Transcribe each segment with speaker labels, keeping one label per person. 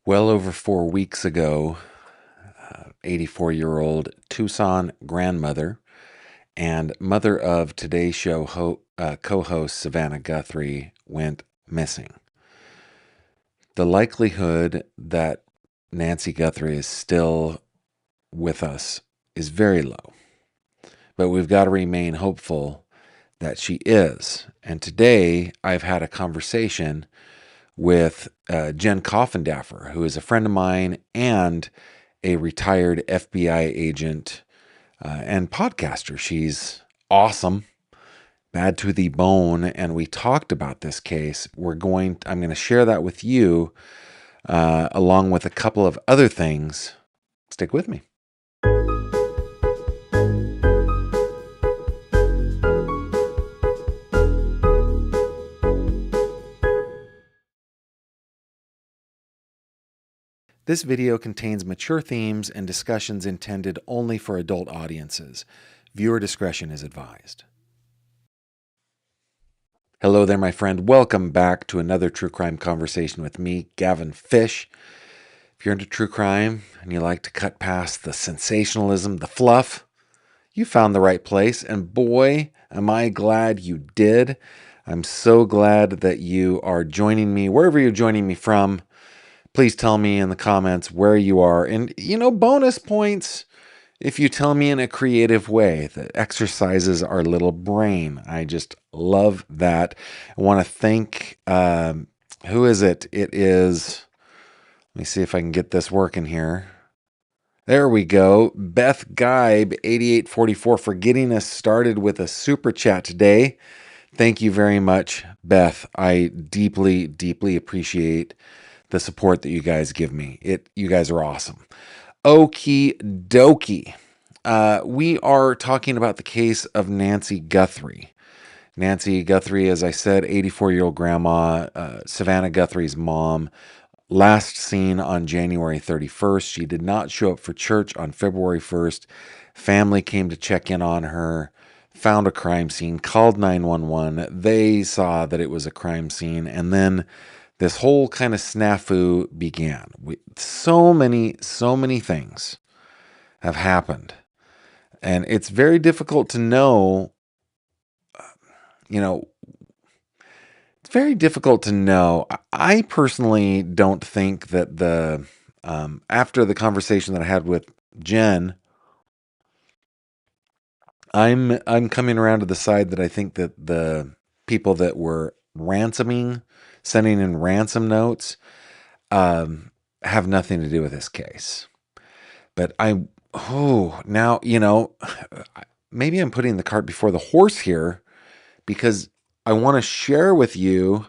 Speaker 1: Well over 4 weeks ago, 84-year-old Tucson grandmother and mother of Today's Show co-host Savannah Guthrie went missing. The likelihood that Nancy Guthrie is still with us is very low, but we've got to remain hopeful that she is. And today I've had a conversation with Jen Coffindaffer, who is a friend of mine and a retired FBI agent and podcaster. She's awesome, bad to the bone, and we talked about this case. I'm going to share that with you, along with a couple of other things. Stick with me. This video contains mature themes and discussions intended only for adult audiences. Viewer discretion is advised. Hello there, my friend. Welcome back to another true crime conversation with me, Gavin Fish. If you're into true crime and you like to cut past the sensationalism, the fluff, you found the right place. And boy, am I glad you did. I'm so glad that you are joining me, wherever you're joining me from. Please tell me in the comments where you are. And, bonus points if you tell me in a creative way that exercises our little brain. I just love that. I want to thank, who is it? It is, let me see if I can get this working here. There we go. Beth Geib, 8844, for getting us started with a super chat today. Thank you very much, Beth. I deeply, deeply appreciate the support that you guys give me. You guys are awesome. Okie dokie. We are talking about the case of Nancy Guthrie. Nancy Guthrie, as I said, 84-year-old grandma, Savannah Guthrie's mom, last seen on January 31st. She did not show up for church on February 1st. Family came to check in on her, found a crime scene, called 911. They saw that it was a crime scene, and then this whole kind of snafu began. So many things have happened. And it's very difficult to know, it's very difficult to know. I personally don't think that after the conversation that I had with Jen, I'm coming around to the side that I think that the people that were sending in ransom notes, have nothing to do with this case. But now, maybe I'm putting the cart before the horse here, because I want to share with you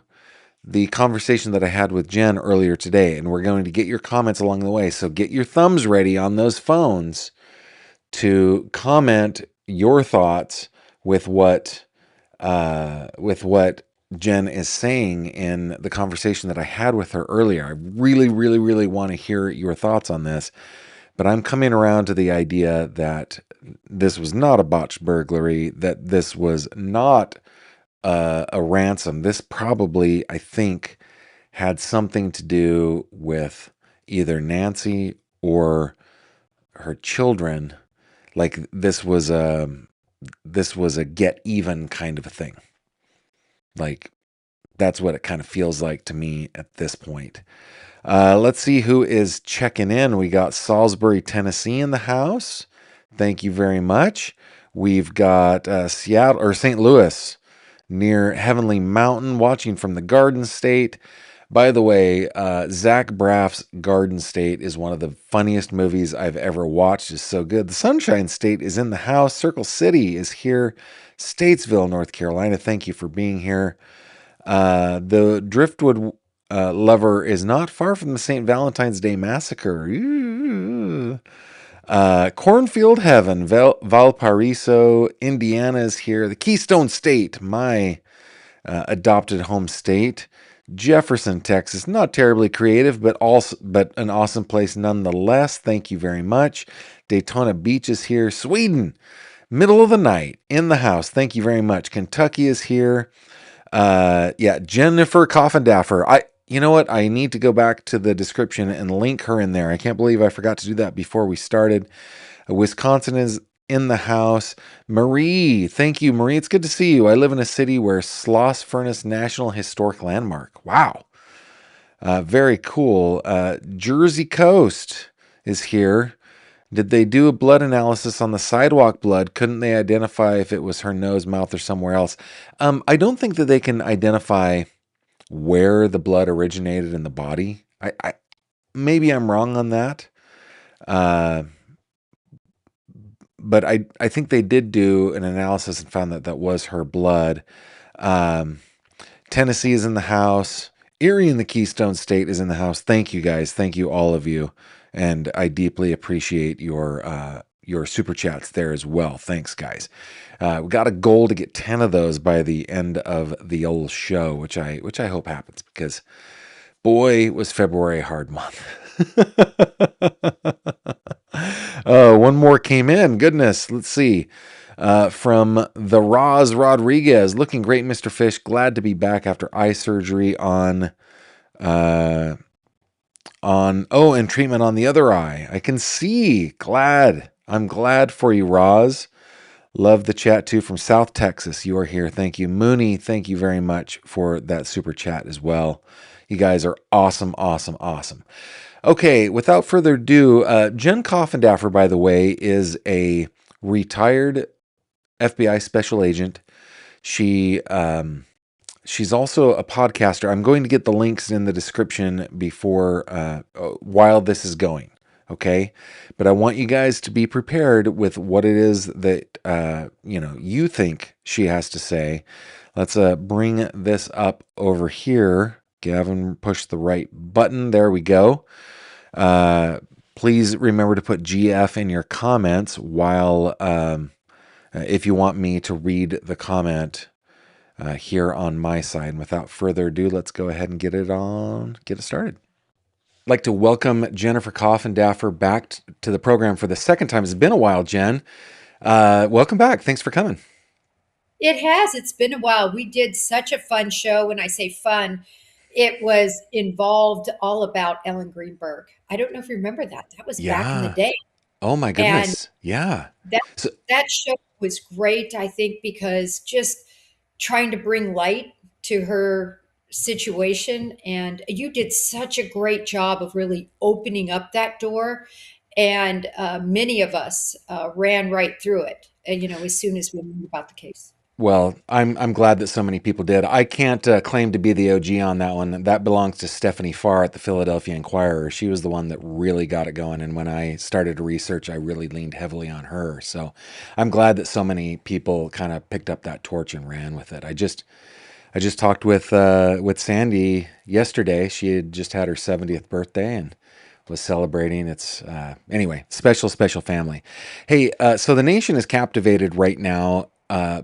Speaker 1: the conversation that I had with Jen earlier today, and we're going to get your comments along the way. So get your thumbs ready on those phones to comment your thoughts with what Jen is saying in the conversation that I had with her earlier. I really, really, really want to hear your thoughts on this, but I'm coming around to the idea that this was not a botched burglary, that this was not a ransom. This probably, I think, had something to do with either Nancy or her children. Like this was a get even kind of a thing. Like, that's what it kind of feels like to me at this point. Let's see who is checking in. We got Salisbury, Tennessee in the house. Thank you very much. We've got Seattle or St. Louis near Heavenly Mountain, watching from the Garden State. By the way, Zach Braff's Garden State is one of the funniest movies I've ever watched. It's so good. The Sunshine State is in the house. Circle City is here. Statesville, North Carolina. Thank you for being here. The Driftwood lover is not far from the St. Valentine's Day Massacre. Cornfield Heaven, Valparaiso, Indiana is here. The Keystone State, my adopted home state. Jefferson, Texas, not terribly creative, but an awesome place nonetheless. Thank you very much. Daytona Beach is here. Sweden, middle of the night in the house. Thank you very much. Kentucky is here. Jennifer Coffindaffer. You know what? I need to go back to the description and link her in there. I can't believe I forgot to do that before we started. Wisconsin is in the house. Marie, thank you, Marie. It's good to see you. I live in a city where Sloss Furnace National Historic Landmark. Wow. Very cool. Jersey Coast is here. Did they do a blood analysis on the sidewalk blood? Couldn't they identify if it was her nose, mouth, or somewhere else? I don't think that they can identify where the blood originated in the body. Maybe I'm wrong on that. Uh, but I think they did do an analysis and found that that was her blood. Um, Tennessee is in the house. Erie in the Keystone State is in the house. Thank you guys. Thank you all of you, and I deeply appreciate your super chats there as well. Thanks, guys. We got a goal to get 10 of those by the end of the old show, which I hope happens because boy was February a hard month. Oh, one more came in. Goodness, let's see. From the Roz Rodriguez, looking great, Mr. Fish. Glad to be back after eye surgery uh, and treatment on the other eye. I can see. Glad. I'm glad for you, Roz. Love the chat too from South Texas. You are here. Thank you, Mooney. Thank you very much for that super chat as well. You guys are awesome, awesome, awesome. Okay, without further ado, Jen Coffindaffer, by the way, is a retired FBI special agent. She's also a podcaster. I'm going to get the links in the description before while this is going. Okay, but I want you guys to be prepared with what it is that you think she has to say. Let's bring this up over here. Gavin, push the right button. There we go. Please remember to put GF in your comments while if you want me to read the comment here on my side. And without further ado, let's go ahead and get it started. I'd like to welcome Jennifer Coffindaffer back to the program for the second time. It's been a while, Jen. Welcome back. Thanks for coming.
Speaker 2: It has. It's been a while. We did such a fun show. When I say fun, it was involved all about Ellen Greenberg. I don't know if you remember that. That was back in the
Speaker 1: Yeah.
Speaker 2: day.
Speaker 1: Oh my
Speaker 2: And
Speaker 1: goodness. Yeah.
Speaker 2: that
Speaker 1: So,
Speaker 2: that show was great, I think, because just trying to bring light to her situation. And you did such a great job of really opening up that door. And many of us ran right through it, as soon as we knew about the case.
Speaker 1: well, I'm glad that so many people did. I can't claim to be the OG on that one. That belongs to Stephanie Farr at the Philadelphia Inquirer. She was the one that really got it going. And when I started to research, I really leaned heavily on her. So I'm glad that so many people kind of picked up that torch and ran with it. I just talked with Sandy yesterday. She had just had her 70th birthday and was celebrating. It's anyway, special family. Hey, so the nation is captivated right now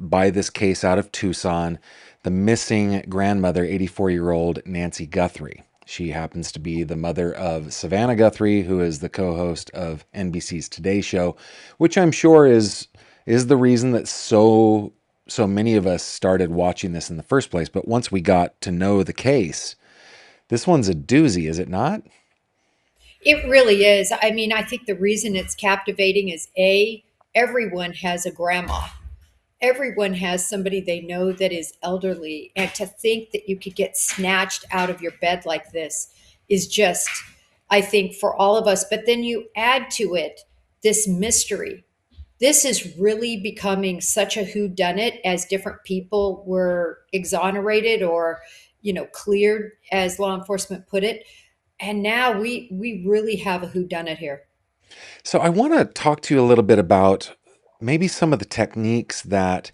Speaker 1: by this case out of Tucson, the missing grandmother, 84-year-old Nancy Guthrie. She happens to be the mother of Savannah Guthrie, who is the co-host of NBC's Today Show, which I'm sure is the reason that so many of us started watching this in the first place. But once we got to know the case, this one's a doozy, is it not?
Speaker 2: It really is. I mean, I think the reason it's captivating is everyone has a grandma. Everyone has somebody they know that is elderly. And to think that you could get snatched out of your bed like this is just, I think, for all of us. But then you add to it this mystery. This is really becoming such a whodunit as different people were exonerated or, cleared, as law enforcement put it. And now we really have a whodunit here.
Speaker 1: So I want to talk to you a little bit about maybe some of the techniques that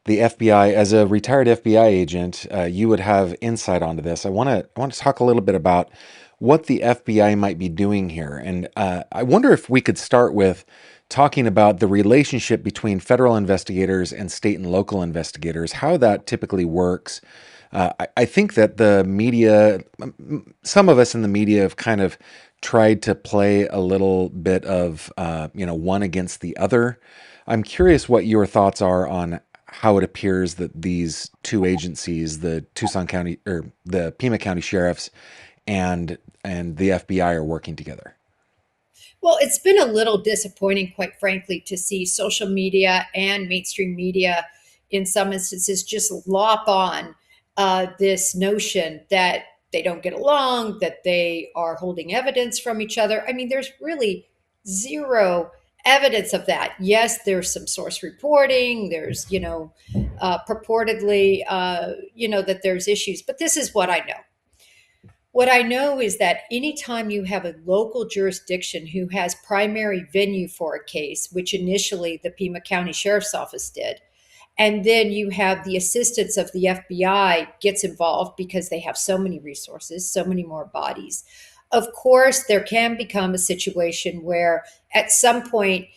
Speaker 1: the FBI, as a retired FBI agent, you would have insight onto this. I want to talk a little bit about what the FBI might be doing here, and I wonder if we could start with talking about the relationship between federal investigators and state and local investigators, how that typically works. I think that the media, some of us in the media have kind of tried to play a little bit of, one against the other. I'm curious what your thoughts are on how it appears that these two agencies, the Tucson County or the Pima County sheriffs and the FBI, are working together.
Speaker 2: Well, it's been a little disappointing, quite frankly, to see social media and mainstream media, in some instances, just lop on this notion that they don't get along, that they are holding evidence from each other. I mean, there's really zero evidence of that. Yes, there's some source reporting. There's, purportedly, that there's issues. But this is what I know. What I know is that anytime you have a local jurisdiction who has primary venue for a case, which initially the Pima County Sheriff's Office did, and then you have the assistance of the FBI gets involved because they have so many resources, so many more bodies. Of course, there can become a situation where at some point,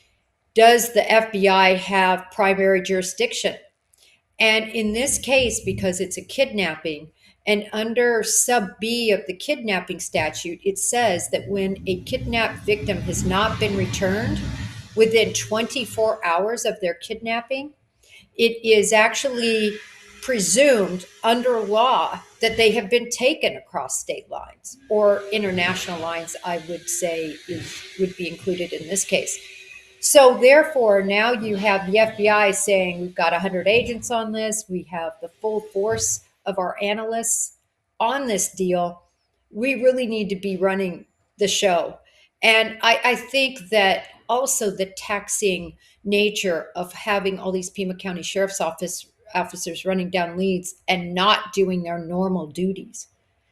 Speaker 2: does the FBI have primary jurisdiction? And in this case, because it's a kidnapping, and under sub B of the kidnapping statute, it says that when a kidnapped victim has not been returned within 24 hours of their kidnapping, it is actually presumed under law that they have been taken across state lines or international lines, I would say would be included in this case. So therefore, now you have the FBI saying we've got 100 agents on this. We have the full force of our analysts on this deal. We really need to be running the show. And I think that also the taxing nature of having all these Pima County Sheriff's Office officers running down leads and not doing their normal duties.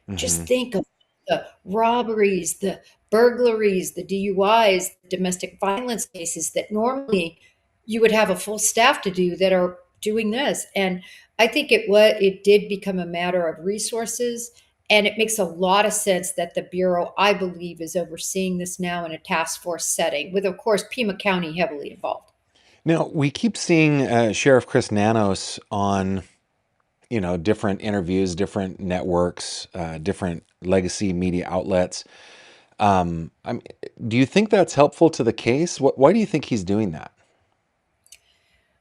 Speaker 1: Mm-hmm.
Speaker 2: Just think of the robberies, the burglaries, the DUIs, domestic violence cases that normally you would have a full staff to do that are doing this. And I think it did become a matter of resources. And it makes a lot of sense that the Bureau, I believe, is overseeing this now in a task force setting, with, of course, Pima County heavily involved.
Speaker 1: Now we keep seeing Sheriff Chris Nanos on different interviews, different networks, different legacy media outlets. I mean, do you think that's helpful to the case? Why do you think he's doing that?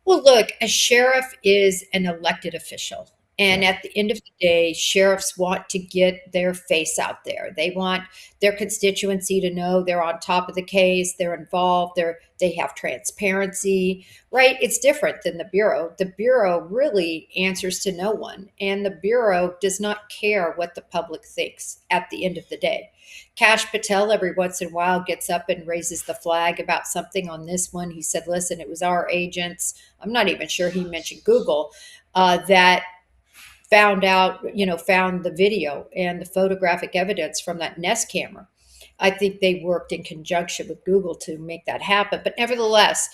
Speaker 2: Well, look, a sheriff is an elected official. And
Speaker 1: Yeah.
Speaker 2: at the end of the day, sheriffs want to get their face out there. They want their constituency to know they're on top of the case, they're involved, they have transparency, right? It's different than the Bureau. The Bureau really answers to no one, and the Bureau does not care what the public thinks at the end of the day. Cash Patel every once in a while gets up and raises the flag about something. On this one, he said, listen, it was our agents. I'm not even sure he mentioned Google, that found the video and the photographic evidence from that Nest camera. I think they worked in conjunction with Google to make that happen. But nevertheless,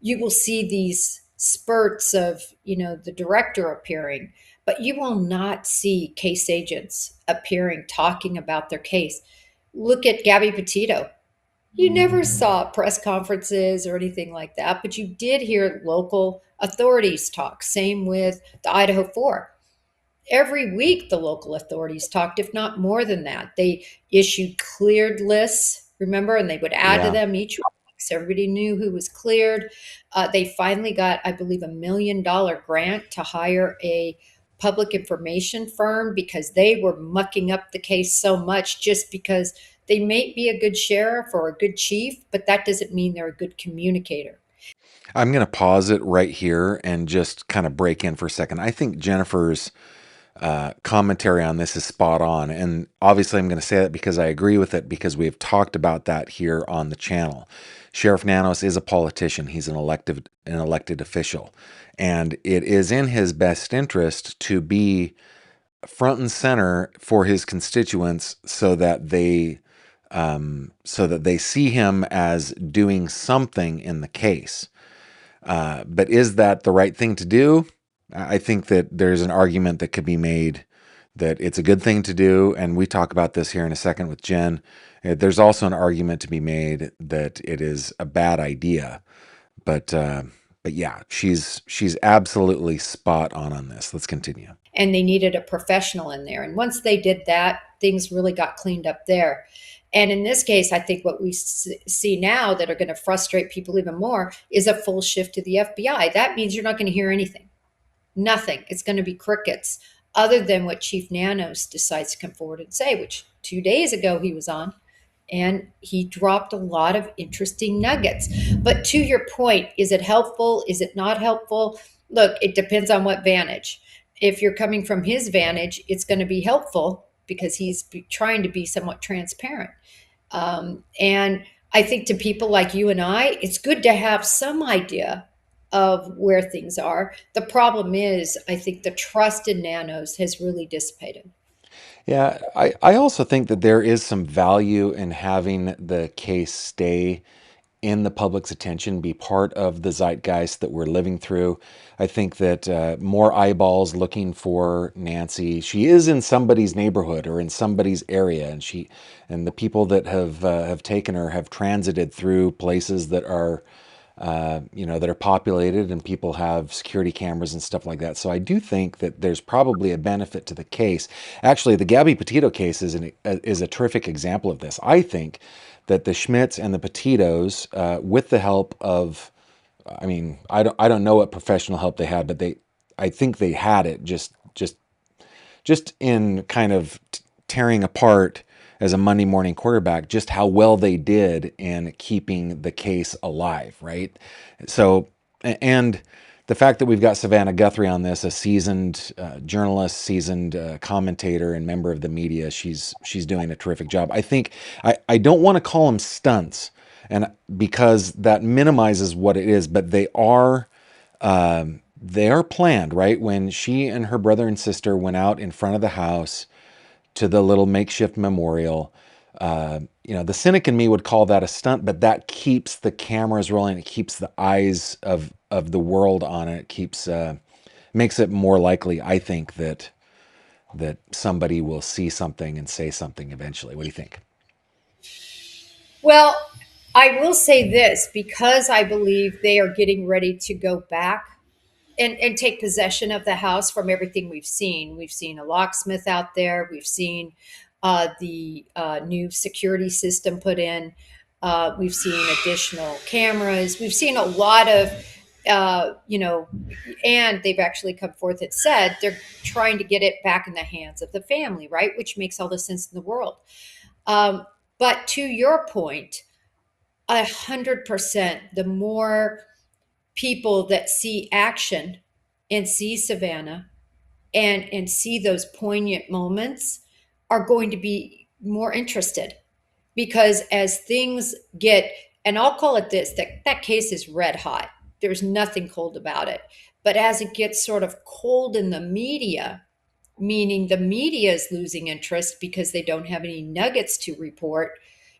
Speaker 2: you will see these spurts of, the director appearing, but you will not see case agents appearing talking about their case. Look at Gabby Petito. You never saw press conferences or anything like that, but you did hear local authorities talk. Same with the Idaho 4. Every week, the local authorities talked, if not more than that. They issued cleared lists, remember, and they would add to
Speaker 1: Yeah.
Speaker 2: them each week so everybody knew who was cleared. They finally got, I believe, $1 million grant to hire a public information firm because they were mucking up the case so much, just because they may be a good sheriff or a good chief, but that doesn't mean they're a good communicator.
Speaker 1: I'm going to pause it right here and just kind of break in for a second. I think Jennifer's commentary on this is spot on. And obviously, I'm going to say that because I agree with it, because we've talked about that here on the channel. Sheriff Nanos is a politician. He's an elected official. And it is in his best interest to be front and center for his constituents so that they see him as doing something in the case. But is that the right thing to do? I think that there's an argument that could be made that it's a good thing to do, and we talk about this here in a second with Jen. There's also an argument to be made that it is a bad idea. But yeah, she's absolutely spot on this. Let's continue.
Speaker 2: And they needed a professional in there. And once they did that, things really got cleaned up there. And in this case, I think what we see now that are going to frustrate people even more is a full shift to the FBI. That means you're not going to hear anything. Nothing. It's going to be crickets, other than what Chief Nanos decides to come forward and say, which 2 days ago he was on, and he dropped a lot of interesting nuggets. But to your point, is it helpful? Is it not helpful? Look, it depends on what vantage. If you're coming from his vantage, it's going to be helpful because he's trying to be somewhat transparent. And I think to people like you and I, it's good to have some idea of where things are. The problem is, I think the trust in nanos has really dissipated.
Speaker 1: Yeah, I also think that there is some value in having the case stay in the public's attention, be part of the zeitgeist that we're living through. I think that more eyeballs looking for Nancy. She is in somebody's neighborhood or in somebody's area, and the people that have taken her have transited through places that are that are populated and people have security cameras and stuff like that. So I do think that there's probably a benefit to the case. Actually, the Gabby Petito case is a terrific example of this. I think that the Schmidts and the Petitos, with the help of, I mean, I don't know what professional help they had, but I think they had it just in kind of tearing apart as a Monday morning quarterback, just how well they did in keeping the case alive, right? So, and the fact that we've got Savannah Guthrie on this, a seasoned journalist, seasoned commentator, and member of the media, she's doing a terrific job. I think I don't want to call them stunts, and because that minimizes what it is, but they are planned, right? When she and her brother and sister went out in front of the house to the little makeshift memorial, the cynic in me would call that a stunt, but that keeps the cameras rolling. It keeps the eyes of the world on it. It keeps makes it more likely, I think, that somebody will see something and say something eventually. What do you think?
Speaker 2: Well, I will say this because I believe they are getting ready to go back and take possession of the house from everything we've seen. We've seen a locksmith out there. We've seen the new security system put in. We've seen additional cameras. We've seen a lot of, and they've actually come forth and said they're trying to get it back in the hands of the family, right? Which makes all the sense in the world. Um, but to your point, 100%, the more people that see action and see Savannah and see those poignant moments are going to be more interested because as things get, and I'll call it this, that case is red hot. There's nothing cold about it. But as it gets sort of cold in the media, meaning the media is losing interest because they don't have any nuggets to report,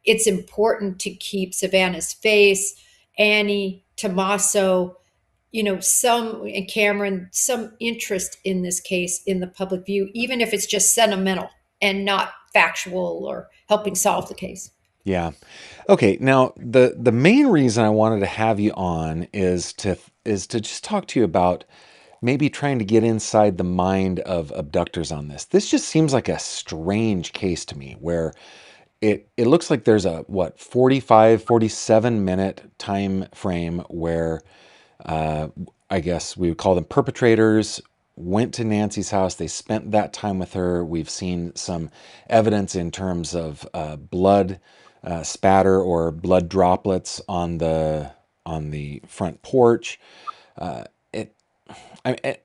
Speaker 2: it's important to keep Savannah's face, Annie, Tommaso, some, and Cameron, some interest in this case in the public view, even if it's just sentimental and not factual or helping solve the case.
Speaker 1: Yeah. Okay. Now, the main reason I wanted to have you on is to just talk to you about maybe trying to get inside the mind of abductors on this. This just seems like a strange case to me where it looks like there's a 47 minute time frame where uh, I guess we would call them perpetrators went to Nancy's house. They spent that time with her. We've seen some evidence in terms of blood spatter or blood droplets on the front porch. It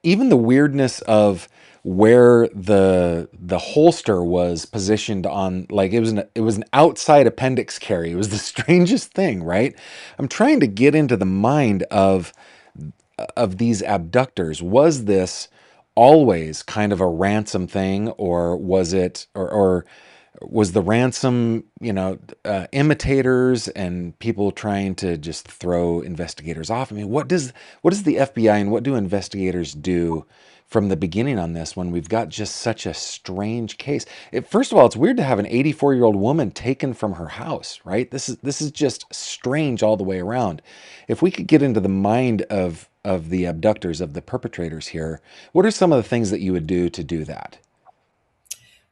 Speaker 1: even the weirdness of where the holster was positioned on, like it was an outside appendix carry. It was the strangest thing, right? I'm trying to get into the mind of these abductors. Was this always kind of a ransom thing, or was it, or was the ransom, imitators and people trying to just throw investigators off? I mean, what does the FBI and what do investigators do from the beginning on this when we've got just such a strange case? First of all, it's weird to have an 84-year-old woman taken from her house, right? This is just strange all the way around. If we could get into the mind of the abductors, of the perpetrators here, what are some of the things that you would do to do that?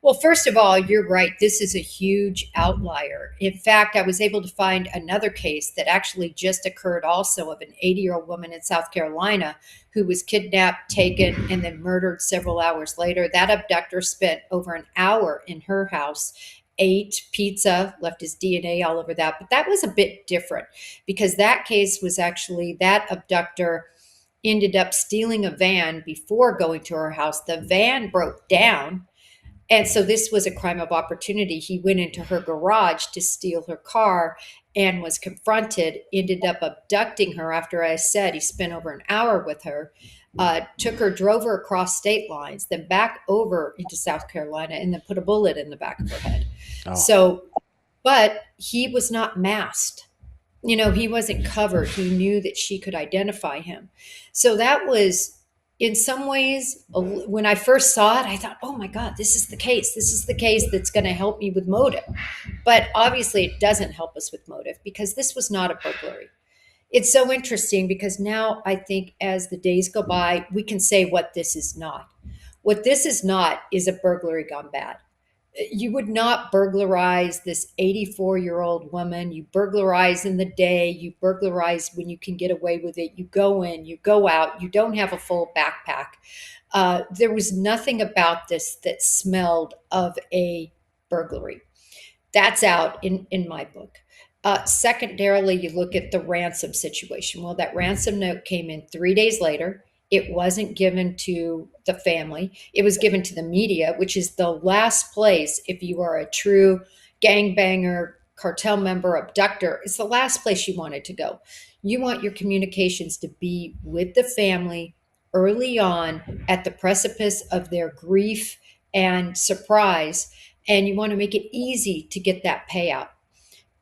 Speaker 2: Well, first of all, you're right. This is a huge outlier. In fact, I was able to find another case that actually just occurred also of an 80-year-old woman in South Carolina who was kidnapped, taken, and then murdered several hours later. That abductor spent over an hour in her house, ate pizza, left his DNA all over that. But that was a bit different because that case was actually that abductor ended up stealing a van before going to her house. The van broke down, and so this was a crime of opportunity. He went into her garage to steal her car and was confronted, ended up abducting her after I said he spent over an hour with her, took her, drove her across state lines, then back over into South Carolina, and then put a bullet in the back of her head.
Speaker 1: Oh,
Speaker 2: So, but he was not masked. He wasn't covered. He knew that she could identify him. So that was, in some ways, when I first saw it, I thought, oh my God, this is the case. This is the case that's going to help me with motive. But obviously, it doesn't help us with motive because this was not a burglary. It's so interesting because now I think as the days go by, we can say what this is not. What this is not is a burglary gone bad. You would not burglarize this 84-year-old woman. You burglarize in the day. You burglarize when you can get away with it. You go in, you go out. You don't have a full backpack. There was nothing about this that smelled of a burglary. That's out in my book. Secondarily, you look at the ransom situation. Well, that ransom note came in 3 days later. It wasn't given to the family. It was given to the media, which is the last place, if you are a true gangbanger, cartel member, abductor, it's the last place you wanted to go. You want your communications to be with the family early on at the precipice of their grief and surprise, and you want to make it easy to get that payout.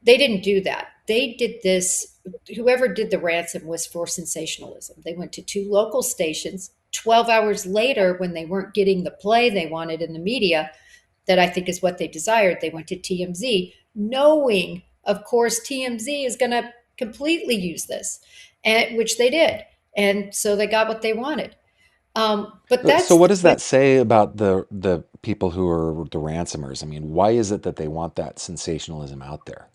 Speaker 2: They didn't do that. They did this. Whoever did the ransom was for sensationalism. They went to two local stations. 12 hours later, when they weren't getting the play they wanted in the media, that I think is what they desired, they went to TMZ, knowing, of course, TMZ is going to completely use this, and which they did. And so they got what they wanted. But
Speaker 1: so
Speaker 2: that's
Speaker 1: what
Speaker 2: the
Speaker 1: does
Speaker 2: way.
Speaker 1: that say about the people who are the ransomers? I mean, why is it that they want that sensationalism out there?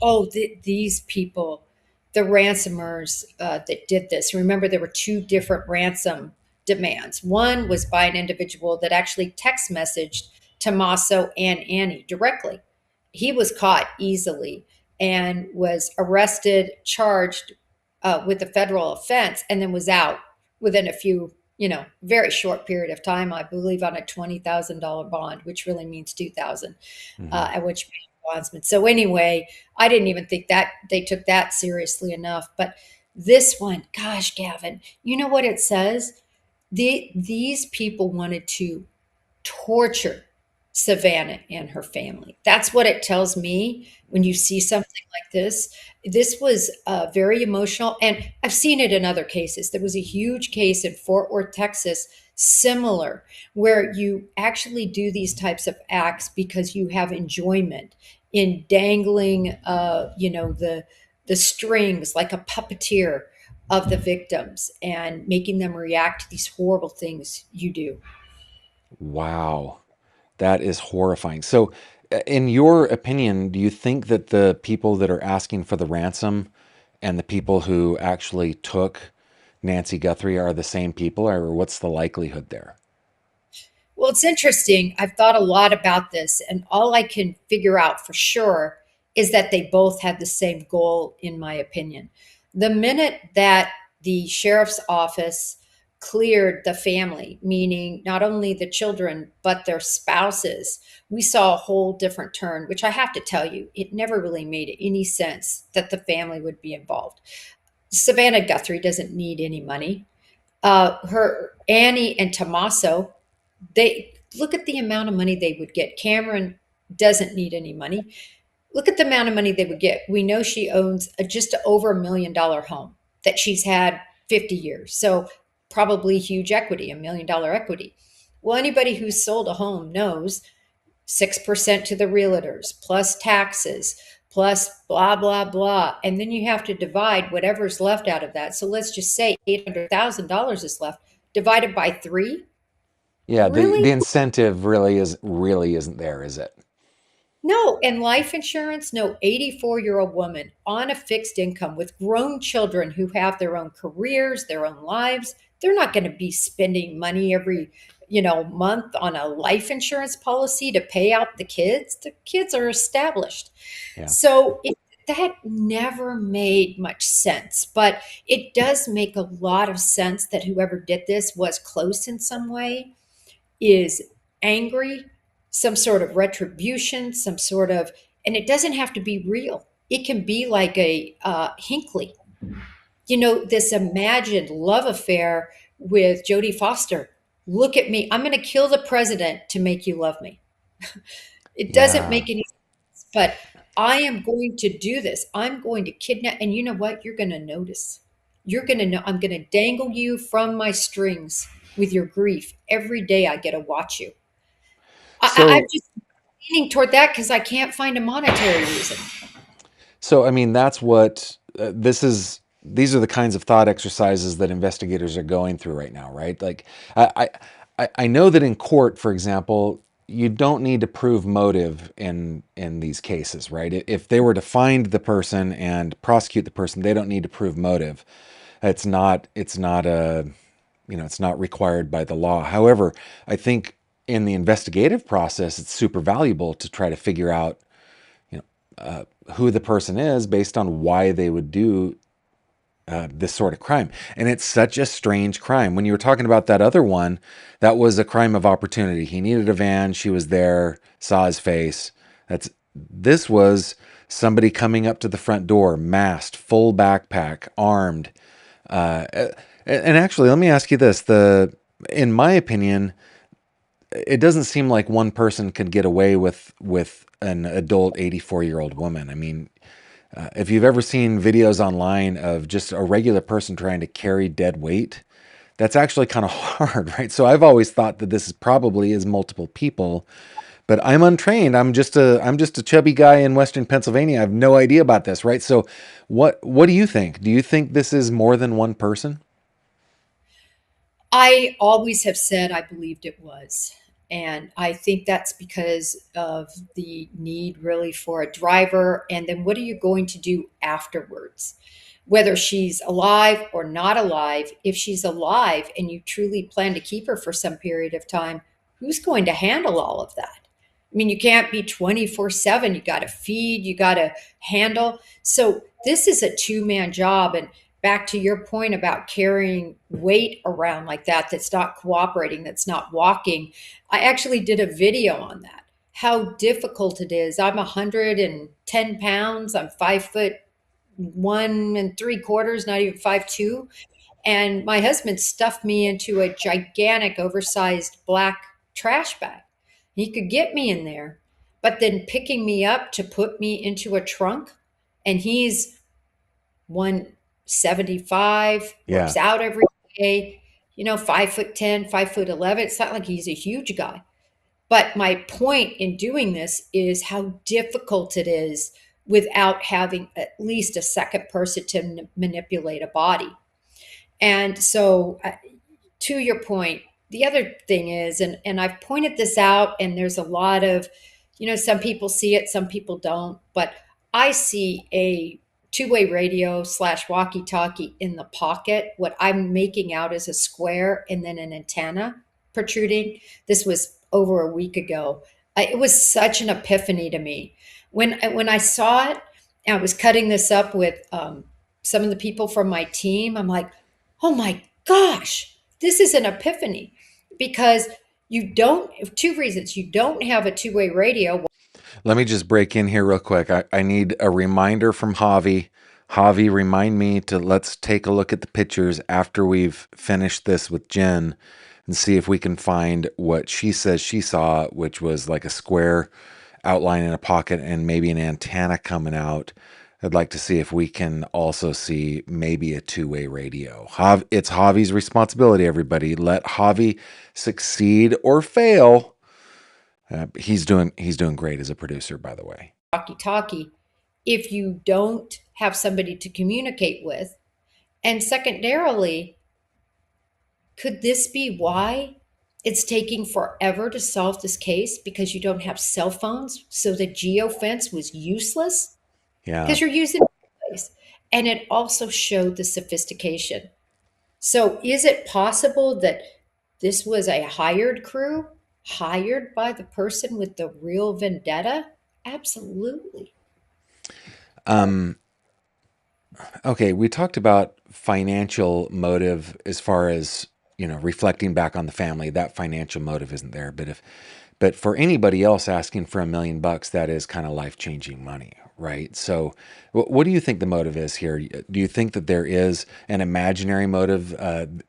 Speaker 2: Oh, these people, the ransomers that did this. Remember, there were two different ransom demands. One was by an individual that actually text messaged Tommaso and Annie directly. He was caught easily and was arrested, charged with a federal offense, and then was out within a few, very short period of time. I believe on a $20,000 bond, which really means 2,000,
Speaker 1: Hmm.
Speaker 2: at which bondsman. So anyway, I didn't even think that they took that seriously enough. But this one, gosh, Gavin, you know what it says? These people wanted to torture Savannah and her family. That's what it tells me when you see something like this. This was very emotional, and I've seen it in other cases. There was a huge case in Fort Worth, Texas, similar, where you actually do these types of acts because you have enjoyment in dangling, the strings like a puppeteer of the victims and making them react to these horrible things you do.
Speaker 1: Wow, that is horrifying. So, in your opinion, do you think that the people that are asking for the ransom and the people who actually took Nancy Guthrie are the same people, or what's the likelihood there?
Speaker 2: Well, it's interesting. I've thought a lot about this, and all I can figure out for sure is that they both had the same goal, in my opinion. The minute that the sheriff's office cleared the family, meaning not only the children, but their spouses, we saw a whole different turn, which I have to tell you, it never really made any sense that the family would be involved. Savannah Guthrie doesn't need any money. Her Annie and Tommaso, they look at the amount of money they would get. Cameron doesn't need any money. Look at the amount of money they would get. We know she owns just over $1 million home that she's had 50 years. So probably huge equity, $1 million equity. Well, anybody who's sold a home knows 6% to the realtors, plus taxes, plus blah, blah, blah. And then you have to divide whatever's left out of that. So let's just say $800,000 is left, divided by three.
Speaker 1: Yeah, the
Speaker 2: Really?
Speaker 1: incentive really isn't there, is it?
Speaker 2: No, and life insurance, no 84-year-old woman on a fixed income with grown children who have their own careers, their own lives, they're not going to be spending money every, month on a life insurance policy to pay out the kids. The kids are established.
Speaker 1: Yeah.
Speaker 2: So that never made much sense, but it does make a lot of sense that whoever did this was close in some way, is angry, some sort of retribution, some sort of, and it doesn't have to be real. It can be like a Hinckley, this imagined love affair with Jodie Foster. Look at me. I'm going to kill the president to make you love me. It doesn't
Speaker 1: Yeah.
Speaker 2: make any sense, but I am going to do this. I'm going to kidnap. And you know what? You're going to notice. You're going to know. I'm going to dangle you from my strings with your grief. Every day I get to watch you. I'm
Speaker 1: So
Speaker 2: just leaning toward that because I can't find a monetary reason.
Speaker 1: I mean, that's what this is. These are the kinds of thought exercises that investigators are going through right now, right? Like, I know that in court, for example, you don't need to prove motive in these cases, right? If they were to find the person and prosecute the person, they don't need to prove motive. It's not a it's not required by the law. However, I think in the investigative process, it's super valuable to try to figure out who the person is based on why they would do this sort of crime. And it's such a strange crime. When you were talking about that other one, that was a crime of opportunity. He needed a van. She was there, saw his face. This was somebody coming up to the front door, masked, full backpack, armed. Uh, and actually, let me ask you this: in my opinion, it doesn't seem like one person could get away with an adult 84-year-old woman. I mean, if you've ever seen videos online of just a regular person trying to carry dead weight, that's actually kind of hard, right? So I've always thought that this is probably is multiple people, but I'm untrained. I'm just a chubby guy in Western Pennsylvania. I have no idea about this, right? So what do you think? Do you think this is more than one person?
Speaker 2: I always have said I believed it was. And I think that's because of the need really for a driver. And then what are you going to do afterwards? Whether she's alive or not alive, if she's alive and you truly plan to keep her for some period of time, who's going to handle all of that? I mean, you can't be 24/7. You got to feed, you got to handle. So this is a two-man job. And back to your point about carrying weight around like that, that's not cooperating, that's not walking. I actually did a video on that, how difficult it is. I'm 110 pounds. I'm 5 foot 1 3/4, not even 5'2". And my husband stuffed me into a gigantic, oversized black trash bag. He could get me in there, but then picking me up to put me into a trunk, and he's 175,
Speaker 1: Yeah.
Speaker 2: works out every day, 5'10", 5'11". It's not like he's a huge guy. But my point in doing this is how difficult it is without having at least a second person to manipulate a body. And so, to your point, the other thing is, and I've pointed this out, and there's a lot of, some people see it, some people don't, but I see a two-way radio slash walkie-talkie in the pocket. What I'm making out is a square and then an antenna protruding. This was over a week ago. It was such an epiphany to me when I saw it. I was cutting this up with some of the people from my team. I'm like, oh my gosh, this is an epiphany because you don't, two reasons. You don't have a two-way radio.
Speaker 1: Let me just break in here real quick. I need a reminder from Javi. Javi, remind me to let's take a look at the pictures after we've finished this with Jen and see if we can find what she says she saw, which was like a square outline in a pocket and maybe an antenna coming out. I'd like to see if we can also see maybe a two-way radio. It's Javi's responsibility, everybody. Let Javi succeed or fail. He's doing great as a producer, by the way.
Speaker 2: Talkie-talkie, if you don't have somebody to communicate with. And secondarily, could this be why It's taking forever to solve this case because you don't have cell phones. So the geofence was useless
Speaker 1: Yeah.
Speaker 2: because you're using place. And it also showed the sophistication. So is it possible that this was a hired crew, hired by the person with the real vendetta? Absolutely.
Speaker 1: Um, okay, we talked about financial motive as far as, reflecting back on the family. That financial motive isn't there, but for anybody else asking for $1 million, that is kind of life-changing money, right? So what do you think the motive is here? Do you think that there is an imaginary motive?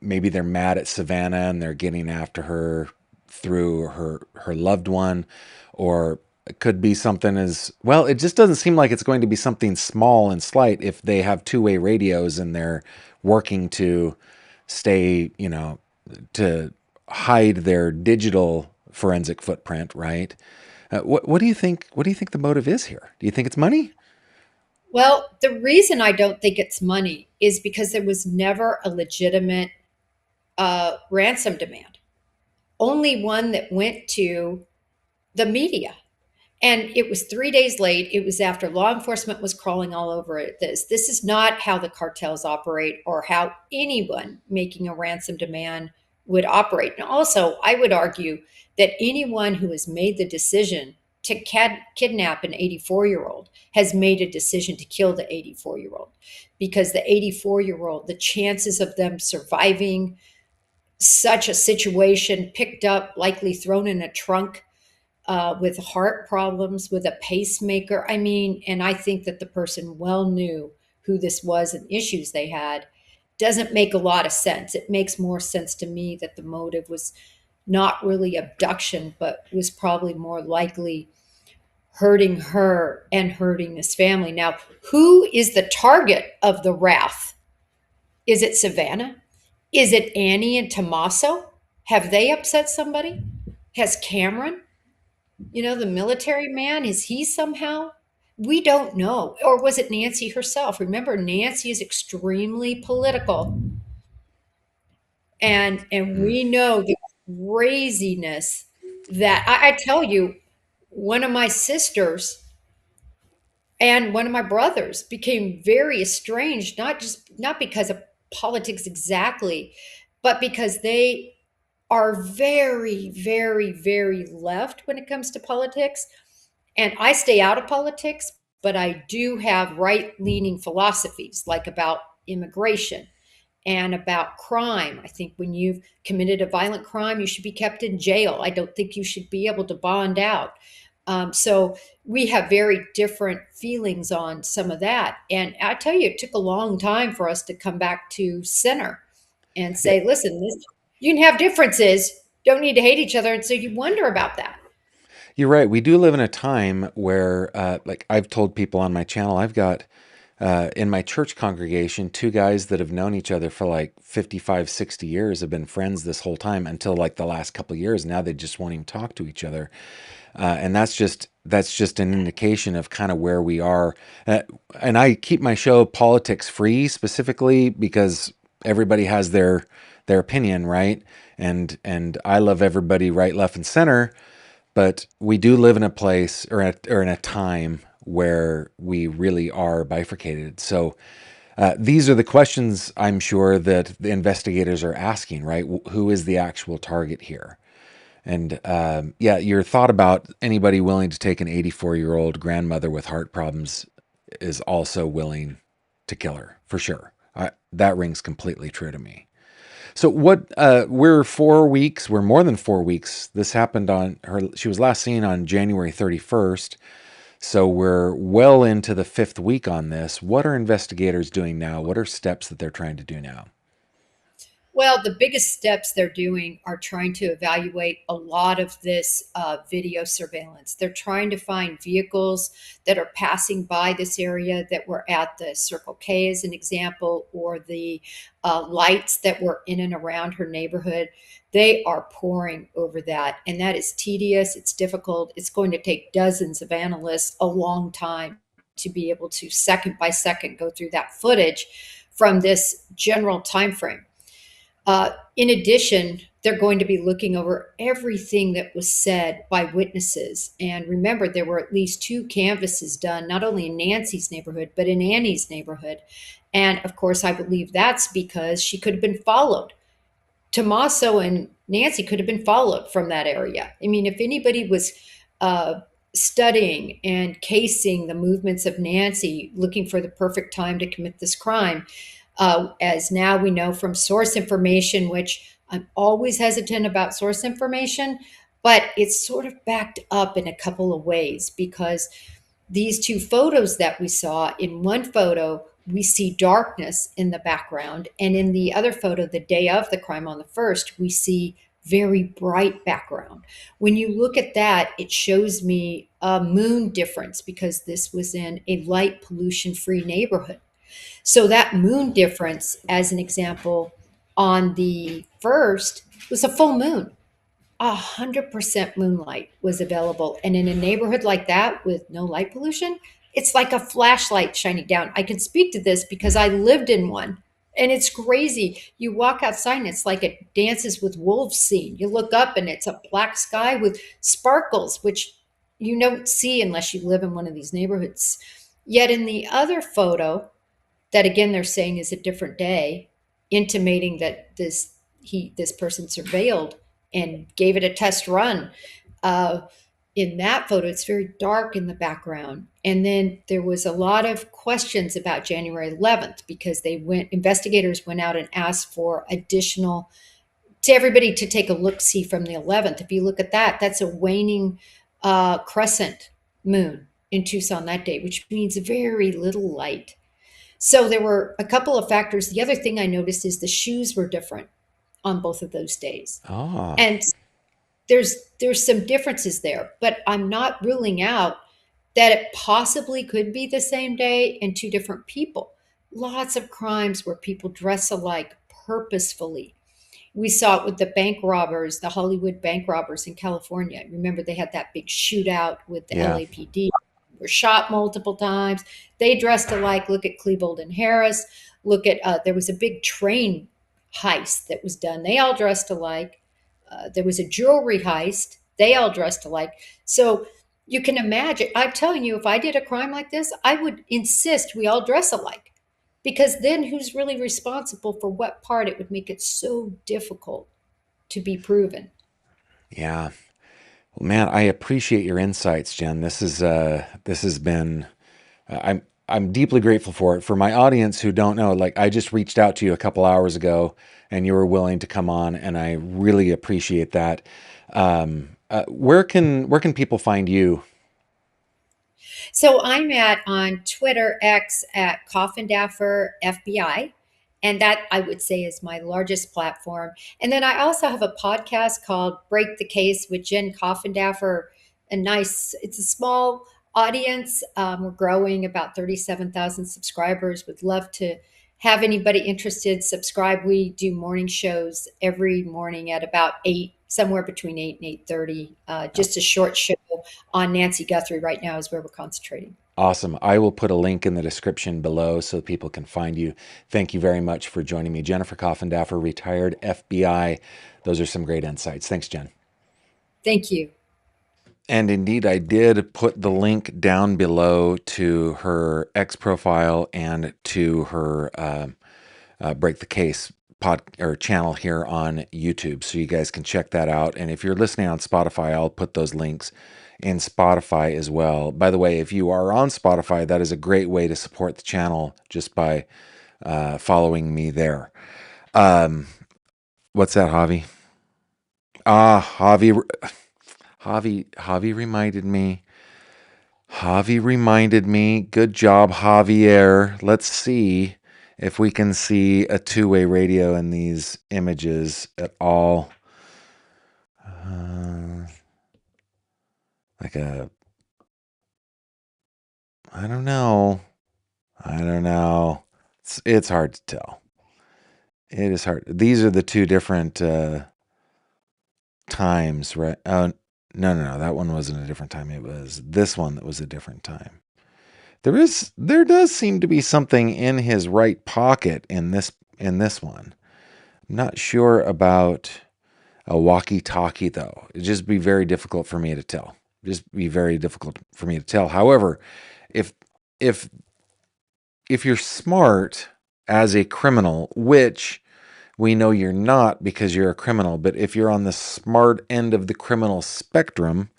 Speaker 1: Maybe they're mad at Savannah and they're getting after her through her loved one, or it could be something as well. It just doesn't seem like it's going to be something small and slight if they have two-way radios and they're working to stay, to hide their digital forensic footprint, right? What do you think? What do you think the motive is here? Do you think it's money?
Speaker 2: Well, the reason I don't think it's money is because there was never a legitimate ransom demand, only one that went to the media. And it was 3 days late. It was after law enforcement was crawling all over it. This is not how the cartels operate or how anyone making a ransom demand would operate. And also, I would argue that anyone who has made the decision to kidnap an 84-year-old has made a decision to kill the 84-year-old, because the 84-year-old, the chances of them surviving such a situation, picked up, likely thrown in a trunk, with heart problems, with a pacemaker. I mean, and I think that the person well knew who this was and issues they had. Doesn't make a lot of sense. It makes more sense to me that the motive was not really abduction, but was probably more likely hurting her and hurting this family. Now, who is the target of the wrath? Is it Savannah? Is it Annie and Tommaso? Have they upset somebody? Has Cameron? The military man, is he somehow? We don't know. Or was it Nancy herself? Remember, Nancy is extremely political. And
Speaker 1: Mm.
Speaker 2: we know the craziness that I tell you, one of my sisters and one of my brothers became very estranged, not because of politics exactly, but because they are very, very, very left when it comes to politics. And I stay out of politics, but I do have right leaning philosophies, like about immigration and about crime. I think when you've committed a violent crime, you should be kept in jail. I don't think you should be able to bond out. So we have very different feelings on some of that. And I tell you, it took a long time for us to come back to center and
Speaker 1: Yeah,
Speaker 2: say, listen, you can have differences, don't need to hate each other. And so you wonder about that.
Speaker 1: you're right. We do live in a time where, like I've told people on my channel, I've got in my church congregation, two guys that have known each other for like 55, 60 years, have been friends this whole time until like the last couple of years. Now they just won't even talk to each other. And that's just an indication of kind of where we are. Uh, and I keep my show politics free specifically because everybody has their opinion, right? And I love everybody right, left, and center. But we do live in a place or in a time where we really are bifurcated. So these are the questions I'm sure that the investigators are asking, right? Who is the actual target here? And yeah, your thought about anybody willing to take an 84-year-old grandmother with heart problems is also willing to kill her, for sure. That rings completely true to me. So what, we're 4 weeks, we're more than 4 weeks. This happened on her, she was last seen on January 31st. So we're well into the 5th week on this. What are investigators doing now? What are steps that they're trying to do now?
Speaker 2: Well, the biggest steps they're doing are trying to evaluate a lot of this video surveillance. They're trying to find vehicles that are passing by this area that were at the Circle K, as an example, or the lights that were in and around her neighborhood. They are poring over that, and that is tedious. It's difficult. It's going to take dozens of analysts a long time to be able to second by second go through that footage from this general time frame. In addition, they're going to be looking over everything that was said by witnesses. And remember, there were at least 2 canvases done, not only in Nancy's neighborhood, but in Annie's neighborhood. And of course, I believe that's because she could have been followed. Tommaso and Nancy could have been followed from that area. I mean, if anybody was uh, studying and casing the movements of Nancy, looking for the perfect time to commit this crime, as now we know from source information, which I'm always hesitant about source information, but it's sort of backed up in a couple of ways because these 2 photos that we saw, in one photo, we see darkness in the background. And in the other photo, the day of the crime on the first, we see very bright background. When you look at that, it shows me a moon difference because this was in a light pollution free neighborhood. So that moon difference, as an example, on the first was a full moon. 100% moonlight was available. And in a neighborhood like that with no light pollution, it's like a flashlight shining down. I can speak to this because I lived in one. And it's crazy. You walk outside and it's like a Dances with Wolves scene. You look up and it's a black sky with sparkles, which you don't see unless you live in one of these neighborhoods. Yet in the other photo, that again they're saying is a different day, intimating that this person surveilled and gave it a test run. Uh, in that photo, it's very dark in the background. And then there was a lot of questions about January 11th because investigators went out and asked for additional, to everybody to take a look see from the 11th. If you look at that, that's a waning crescent moon in Tucson that day, which means very little light. So there were a couple of factors. The other thing I noticed is the shoes were different on both of those days.
Speaker 1: Ah,
Speaker 2: And there's some differences there, but I'm not ruling out that it possibly could be the same day and 2 different people. Lots of crimes where people dress alike purposefully. We saw it with the bank robbers, the Hollywood bank robbers in California. Remember, they had that big shootout with the
Speaker 1: yeah.
Speaker 2: LAPD. Were shot multiple times. They dressed alike. Look at Klebold and Harris. Look at there was a big train heist that was done. They all dressed alike. There was a jewelry heist. They all dressed alike. So you can imagine. I'm telling you, if I did a crime like this, I would insist we all dress alike, because then who's really responsible for what part? It would make it so difficult to be proven.
Speaker 1: Yeah. Well, man, I appreciate your insights, Jen. This has been I'm deeply grateful for it. For my audience who don't know, like I just reached out to you a couple hours ago and you were willing to come on, and I really appreciate that. Where can people find you?
Speaker 2: So I'm at on Twitter X at Coffindaffer FBI, and that I would say is my largest platform. And then I also have a podcast called Break the Case with Jen Coffindaffer. It's a small audience. We're growing about 37,000 subscribers. Would love to have anybody interested subscribe. We do morning shows every morning at about 8, somewhere between 8 and 8:30. Just a short show on Nancy Guthrie right now is where we're concentrating.
Speaker 1: Awesome. I will put a link in the description below so people can find you. Thank you very much for joining me. Jennifer Coffindaffer, retired FBI. Those are some great insights. Thanks, Jen.
Speaker 2: Thank you.
Speaker 1: And indeed, I did put the link down below to her X profile and to her Break the Case pod or channel here on YouTube, so you guys can check that out. And if you're listening on Spotify, I'll put those links in Spotify as well. By the way, if you are on Spotify, that is a great way to support the channel just by following me there. What's that, Javi? Javi reminded me. Javi reminded me. Good job, Javier. Let's see if we can see a two-way radio in these images at all. I don't know. It's hard to tell. It is hard. These are the 2 different times, right? Oh, no. That one wasn't a different time. It was this one that was a different time. There does seem to be something in his right pocket in this one, Not sure about a walkie-talkie, though. It'd just be very difficult for me to tell. Just be very difficult for me to tell. However, if if if you're smart as a criminal, which we know you're not because you're a criminal, but if you're on the smart end of the criminal spectrum,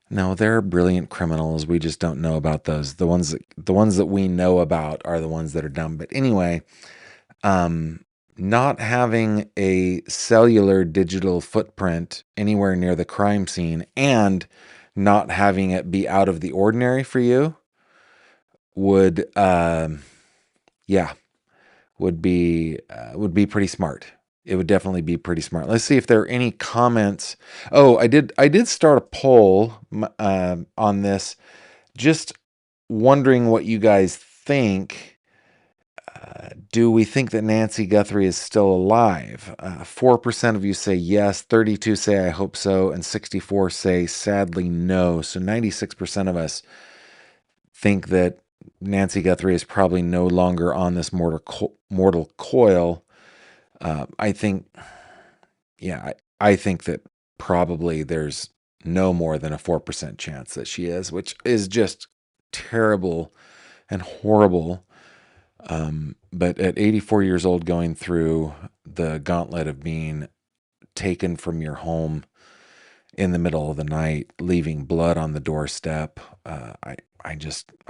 Speaker 1: no, there are brilliant criminals. We just don't know about those. The ones that we know about are the ones that are dumb. But anyway, not having a cellular digital footprint anywhere near the crime scene and not having it be out of the ordinary for you would, yeah, would be pretty smart. It would definitely be pretty smart. Let's see if there are any comments. Oh, I did start a poll on this, just wondering what you guys think. Do we think that Nancy Guthrie is still alive? 4% of you say yes, 32 say I hope so, and 64 say sadly no. So 96% of us think that Nancy Guthrie is probably no longer on this mortal coil. I think, yeah, I think that probably there's no more than a 4% chance that she is, which is just terrible and horrible. But at 84 years old, going through the gauntlet of being taken from your home in the middle of the night, leaving blood on the doorstep, I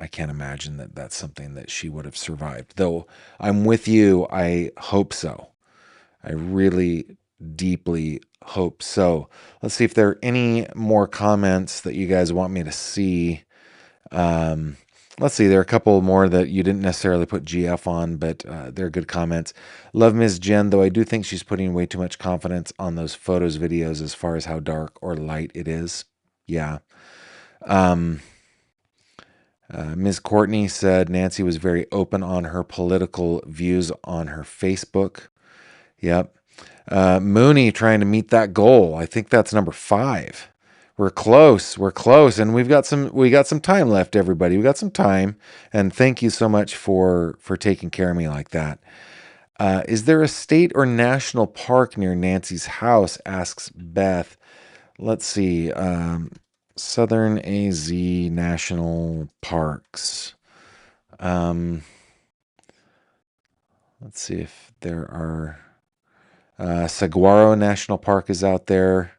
Speaker 1: can't imagine that that's something that she would have survived. Though I'm with you, I hope so. I really deeply hope so. Let's see if there are any more comments that you guys want me to see. Let's see, there are a couple more that you didn't necessarily put GF on, but they're good comments. Love Ms. Jen, though I do think she's putting way too much confidence on those photos, videos, as far as how dark or light it is. Yeah. Ms. Courtney said Nancy was very open on her political views on her Facebook. Yep. Mooney trying to meet that goal. I think that's number 5. We're close. We're close, and we got some time left, everybody. We got some time, and thank you so much for taking care of me like that. Is there a state or national park near Nancy's house? Asks Beth. Let's see. Southern AZ National Parks. Let's see if there are. Saguaro National Park is out there.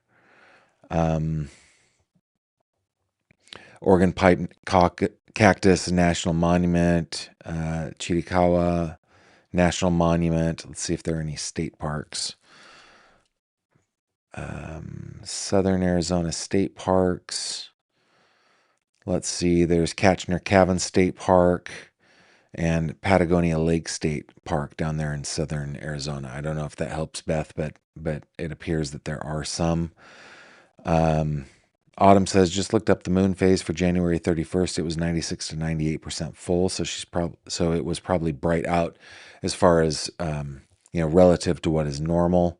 Speaker 1: Oregon Pipe Cactus National Monument. Chiricahua National Monument. Let's see if there are any state parks. Southern Arizona State Parks. Let's see. There's Katchner Cavern State Park and Patagonia Lake State Park down there in southern Arizona. I don't know if that helps Beth, but it appears that there are some. Autumn says just looked up the moon phase for January 31st. It was 96 to 98% full, so it was probably bright out as far as relative to what is normal.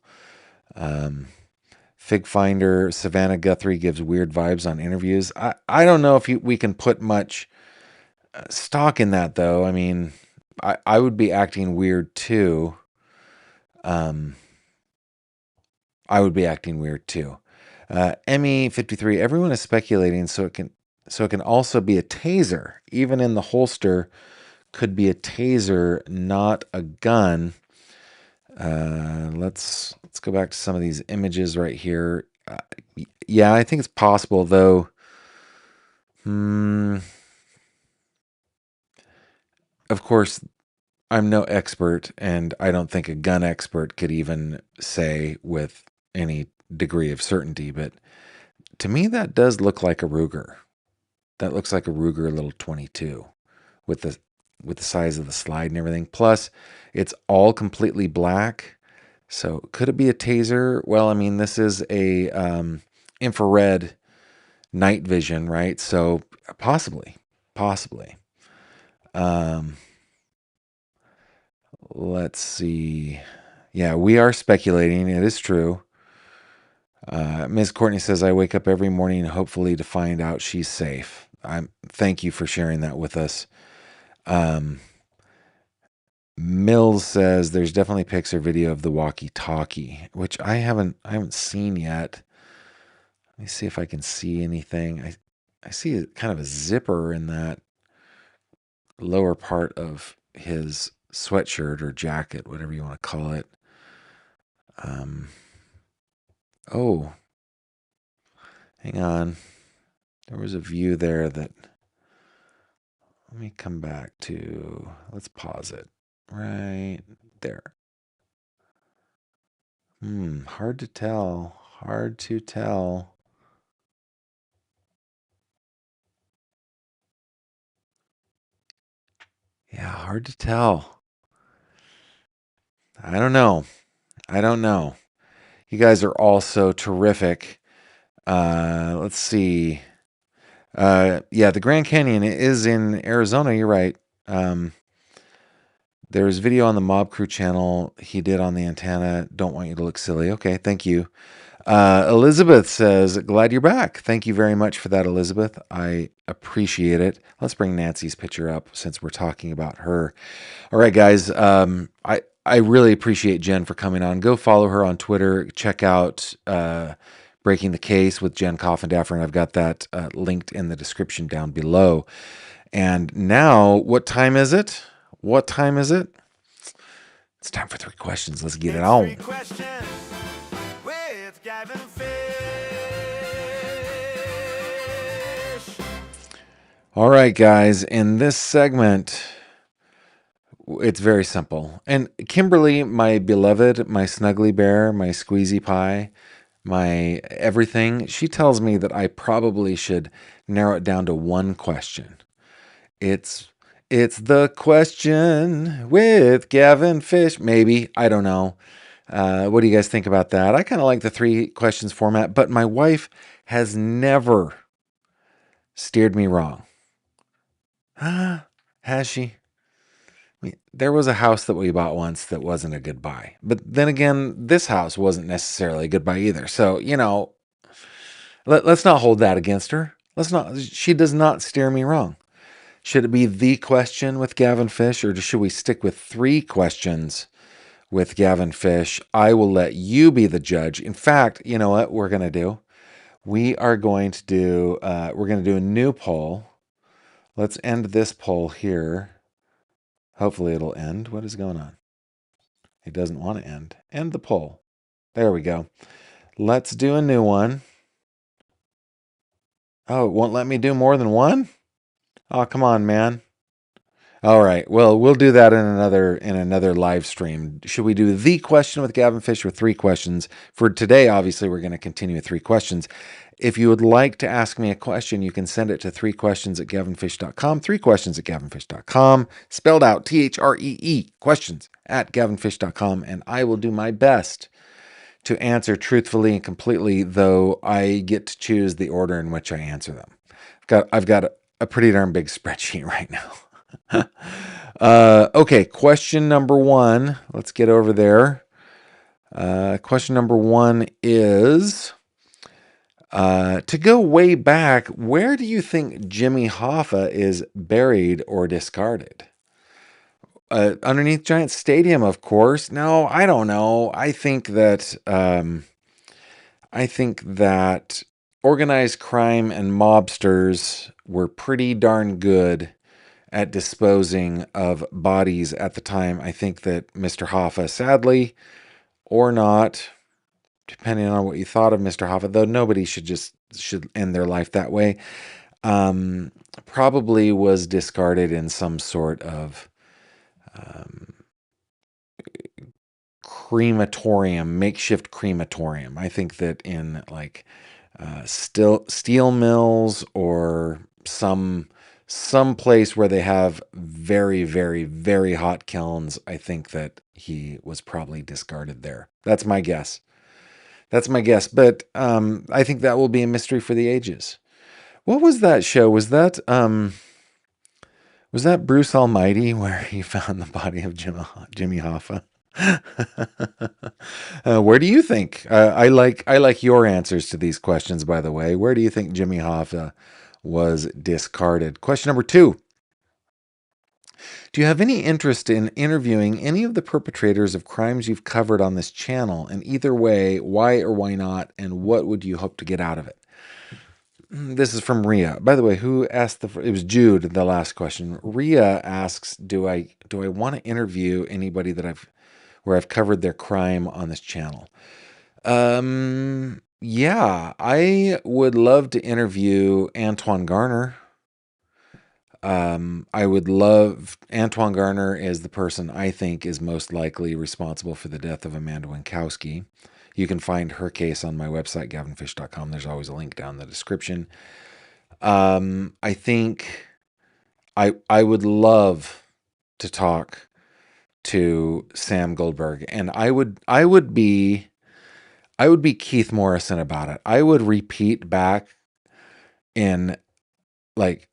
Speaker 1: Fig Finder Savannah Guthrie gives weird vibes on interviews. I don't know if we can put much stock in that, though. I mean, I would be acting weird too. I would be acting weird too. ME53, everyone is speculating, so it can also be a taser. Even in the holster could be a taser, not a gun. Let's go back to some of these images right here. Yeah, I think it's possible, though. Of course, I'm no expert, and I don't think a gun expert could even say with any degree of certainty, but to me, that does look like a Ruger. That looks like a Ruger little 22 with the size of the slide and everything. Plus, it's all completely black. So could it be a taser? Well, I mean, this is a infrared night vision, right? So possibly. Let's see. Yeah, we are speculating. It is true. Ms. Courtney says, I wake up every morning hopefully to find out she's safe. Thank you for sharing that with us. Mills says there's definitely pics or video of the walkie-talkie, which I haven't seen yet. Let me see if I can see anything. I see kind of a zipper in that lower part of his sweatshirt or jacket, whatever you want to call it. Oh, hang on. There was a view there that, let me come back to, let's pause it right there. Hard to tell. Hard to tell. Yeah, hard to tell. I don't know. I don't know. You guys are all so terrific. Let's see. Yeah, the Grand Canyon is in Arizona. You're right. There's video on the Mob Crew channel he did on the antenna. Don't want you to look silly. Okay, thank you. Elizabeth says, glad you're back. Thank you very much for that, Elizabeth. I appreciate it. Let's bring Nancy's picture up since we're talking about her. All right, guys. I really appreciate Jen for coming on. Go follow her on Twitter. Check out Breaking the Case with Jen Coffindaffer, and I've got that linked in the description down below. And now, what time is it? What time is it? It's time for 3 questions. Let's get it on.
Speaker 3: 3 questions with Gavin Fish.
Speaker 1: All right, guys. In this segment, it's very simple. And Kimberly, my beloved, my snuggly bear, my squeezy pie, my everything, she tells me that I probably should narrow it down to 1 question. It's the question with Gavin Fish. Maybe. I don't know. What do you guys think about that? I kind of like the 3 questions format, but my wife has never steered me wrong. Has she? I mean, there was a house that we bought once that wasn't a good buy. But then again, this house wasn't necessarily a good buy either. So, let's not hold that against her. She does not steer me wrong. Should it be the question with Gavin Fish, or should we stick with 3 questions with Gavin Fish? I will let you be the judge. In fact, you know what we're going to do? We're going to do a new poll. Let's end this poll here. Hopefully it'll end. What is going on? It doesn't want to end. End the poll. There we go. Let's do a new one. Oh, it won't let me do more than 1? Oh, come on, man. All right. Well, we'll do that in another live stream. Should we do the question with Gavin Fish or 3 questions? For today, obviously, we're going to continue with 3 questions. If you would like to ask me a question, you can send it to 3questions@gavinfish.com. 3questions@gavinfish.com. Spelled out THREE, questions@gavinfish.com. And I will do my best to answer truthfully and completely, though I get to choose the order in which I answer them. I've got a pretty darn big spreadsheet right now. Okay, question number 1. Let's get over there. Question number 1 is, to go way back, where do you think Jimmy Hoffa is buried or discarded? Underneath Giant Stadium, of course. No, I don't know. I think that organized crime and mobsters were pretty darn good at disposing of bodies at the time. I think that Mr. Hoffa, sadly or not, depending on what you thought of Mr. Hoffa, though nobody should end their life that way, probably was discarded in some sort of crematorium, makeshift crematorium. I think that in like steel mills or some place where they have very, very, very hot kilns, I think that he was probably discarded there. That's my guess. But I think that will be a mystery for the ages. What was that show? Was that Bruce Almighty where he found the body of Jimmy Hoffa? Where do you think? I like your answers to these questions, by the way. Where do you think Jimmy Hoffa was discarded? Question number 2. Do you have any interest in interviewing any of the perpetrators of crimes you've covered on this channel? And either way, why or why not? And what would you hope to get out of it? This is from Ria. By the way, who asked it was Jude, the last question. Ria asks, do I want to interview anybody where I've covered their crime on this channel? Yeah, I would love to interview Antoine Garner. I would love Antoine Garner is the person I think is most likely responsible for the death of Amanda Winkowski. You can find her case on my website, gavinfish.com. There's always a link down in the description. I think I would love to talk to Sam Goldberg, and I would be Keith Morrison about it. I would repeat back in like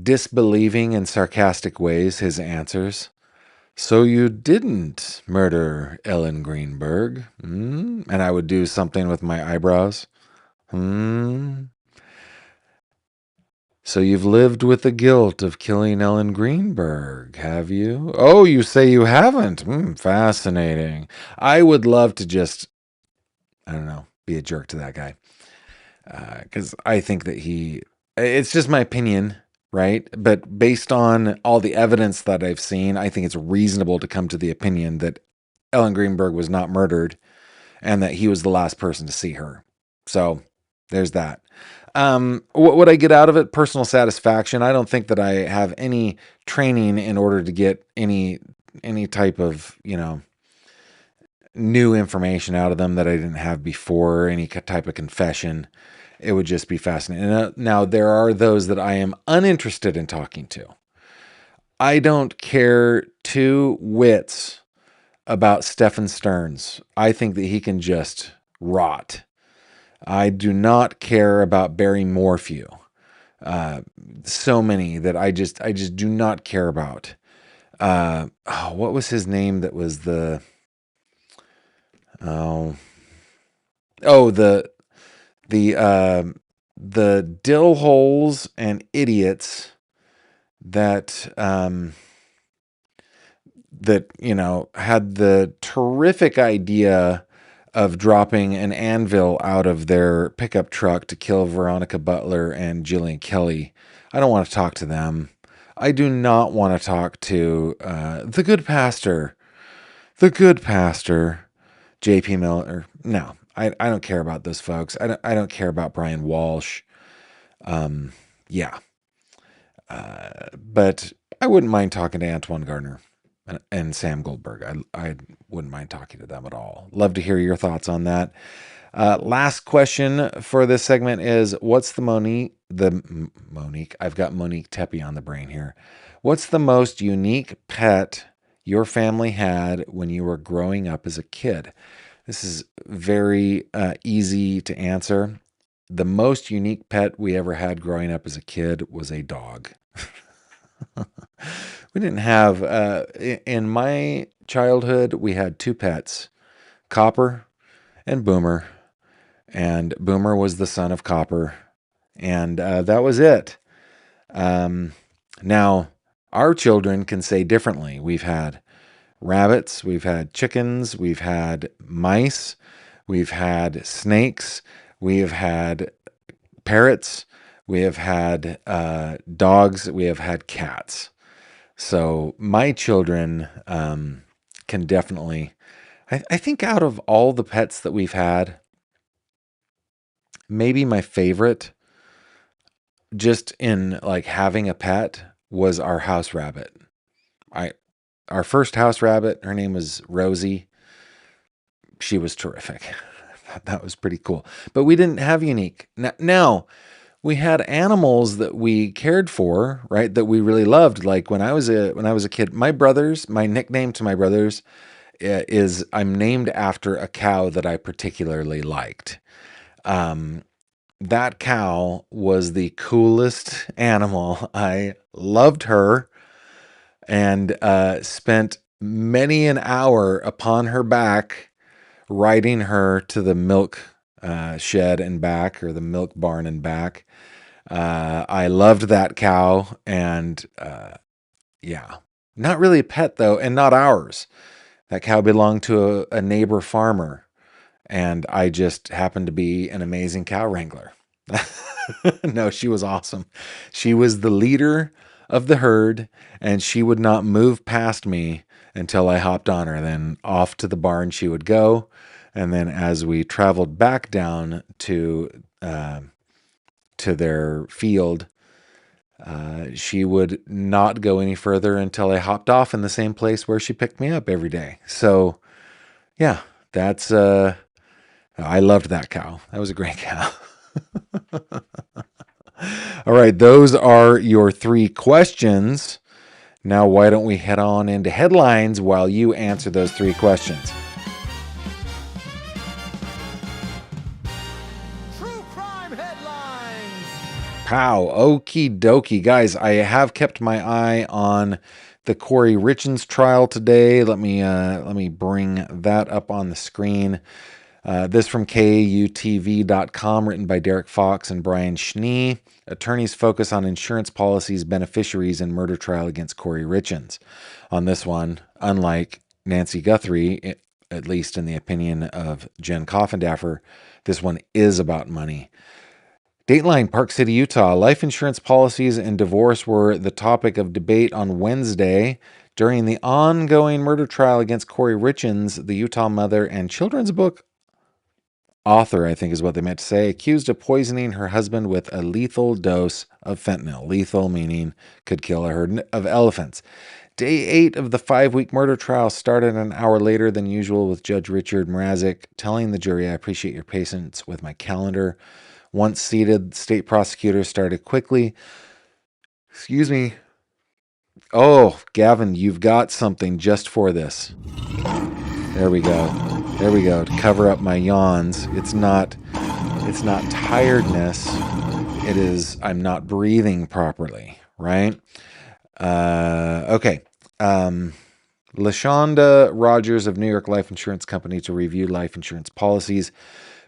Speaker 1: disbelieving and sarcastic ways his answers. So you didn't murder Ellen Greenberg? And I would do something with my eyebrows. So you've lived with the guilt of killing Ellen Greenberg, have you? Oh, you say you haven't? Fascinating. I would love to just, I don't know, be a jerk to that guy. Because I think that it's just my opinion, right? But based on all the evidence that I've seen, I think it's reasonable to come to the opinion that Ellen Greenberg was not murdered and that he was the last person to see her. So there's that. What would I get out of it? Personal satisfaction. I don't think that I have any training in order to get any type of, new information out of them that I didn't have before, any type of confession. It would just be fascinating. Now, there are those that I am uninterested in talking to. I don't care two wits about Stephen Stearns. I think that he can just rot. I do not care about Barry Morphew. So many that I just do not care about. What was his name that was the... the dill holes and idiots that had the terrific idea of dropping an anvil out of their pickup truck to kill Veronica Butler and Jillian Kelly. I don't want to talk to them. I do not want to talk to the good pastor, J.P. Miller. No, I don't care about those folks. I don't care about Brian Walsh. But I wouldn't mind talking to Antoine Garner and Sam Goldberg. I wouldn't mind talking to them at all. Love to hear your thoughts on that. Last question for this segment is, what's the Monique? I've got Monique Tepe on the brain here. What's the most unique pet your family had when you were growing up as a kid? This is very easy to answer. The most unique pet we ever had growing up as a kid was a dog. We didn't have, in my childhood, we had two pets, Copper and Boomer. And Boomer was the son of Copper. And that was it. Now, our children can say differently. We've had rabbits, we've had chickens, we've had mice, we've had snakes, we have had parrots, we have had dogs, we have had cats. So my children can definitely, I think out of all the pets that we've had, maybe my favorite, just in like having a pet, was our house rabbit. Our first house rabbit, her name was Rosie. She was terrific. That was pretty cool. But we didn't have unique. Now, we had animals that we cared for, right? That we really loved. Like when I was a kid, my nickname to my brothers is I'm named after a cow that I particularly liked. That cow was the coolest animal. I loved her and spent many an hour upon her back, riding her to the milk shed and back, or the milk barn and back. I loved that cow, and Yeah. Not really a pet, though, and not ours. That cow belonged to a neighbor farmer, and I just happened to be an amazing cow wrangler. No, she was awesome. She was the leader of the herd, and she would not move past me until I hopped on her. Then off to the barn she would go. And then as we traveled back down to their field, she would not go any further until I hopped off in the same place where she picked me up every day. So, yeah, that's I loved that cow. That was a great cow. All right, those are your 3 questions. Now, why don't we head on into headlines while you answer those 3 questions?
Speaker 3: True crime headlines.
Speaker 1: Pow, okie dokie. Guys, I have kept my eye on the Corey Richens trial today. Let me bring that up on the screen. This from KUTV.com, written by Derek Fox and Brian Schnee. Attorneys focus on insurance policies, beneficiaries, and murder trial against Corey Richens. On this one, unlike Nancy Guthrie, at least in the opinion of Jen Coffindaffer, this one is about money. Dateline, Park City, Utah. Life insurance policies and divorce were the topic of debate on Wednesday during the ongoing murder trial against Corey Richens, the Utah mother and children's book author, I think is what they meant to say, accused of poisoning her husband with a lethal dose of fentanyl. Lethal meaning could kill a herd of elephants. Day 8 of the 5-week murder trial started an hour later than usual with Judge Richard Mrazek telling the jury, "I appreciate your patience with my calendar." Once seated, state prosecutors started quickly. Excuse me. Oh, Gavin, you've got something just for this. There we go. There we go. To cover up my yawns. It's not tiredness. It is I'm not breathing properly, right? Okay. LaShonda Rogers of New York Life Insurance Company to review life insurance policies.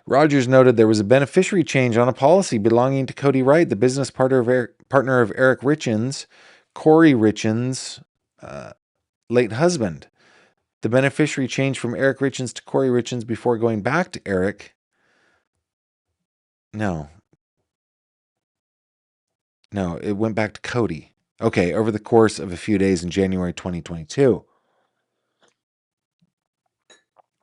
Speaker 1: Rogers noted there was a beneficiary change on a policy belonging to Cody Wright, the business partner of Eric Richens, Corey Richens' late husband. The beneficiary changed from Eric Richens to Corey Richens before going back to Eric. No, it went back to Cody. Okay, over the course of a few days in January 2022.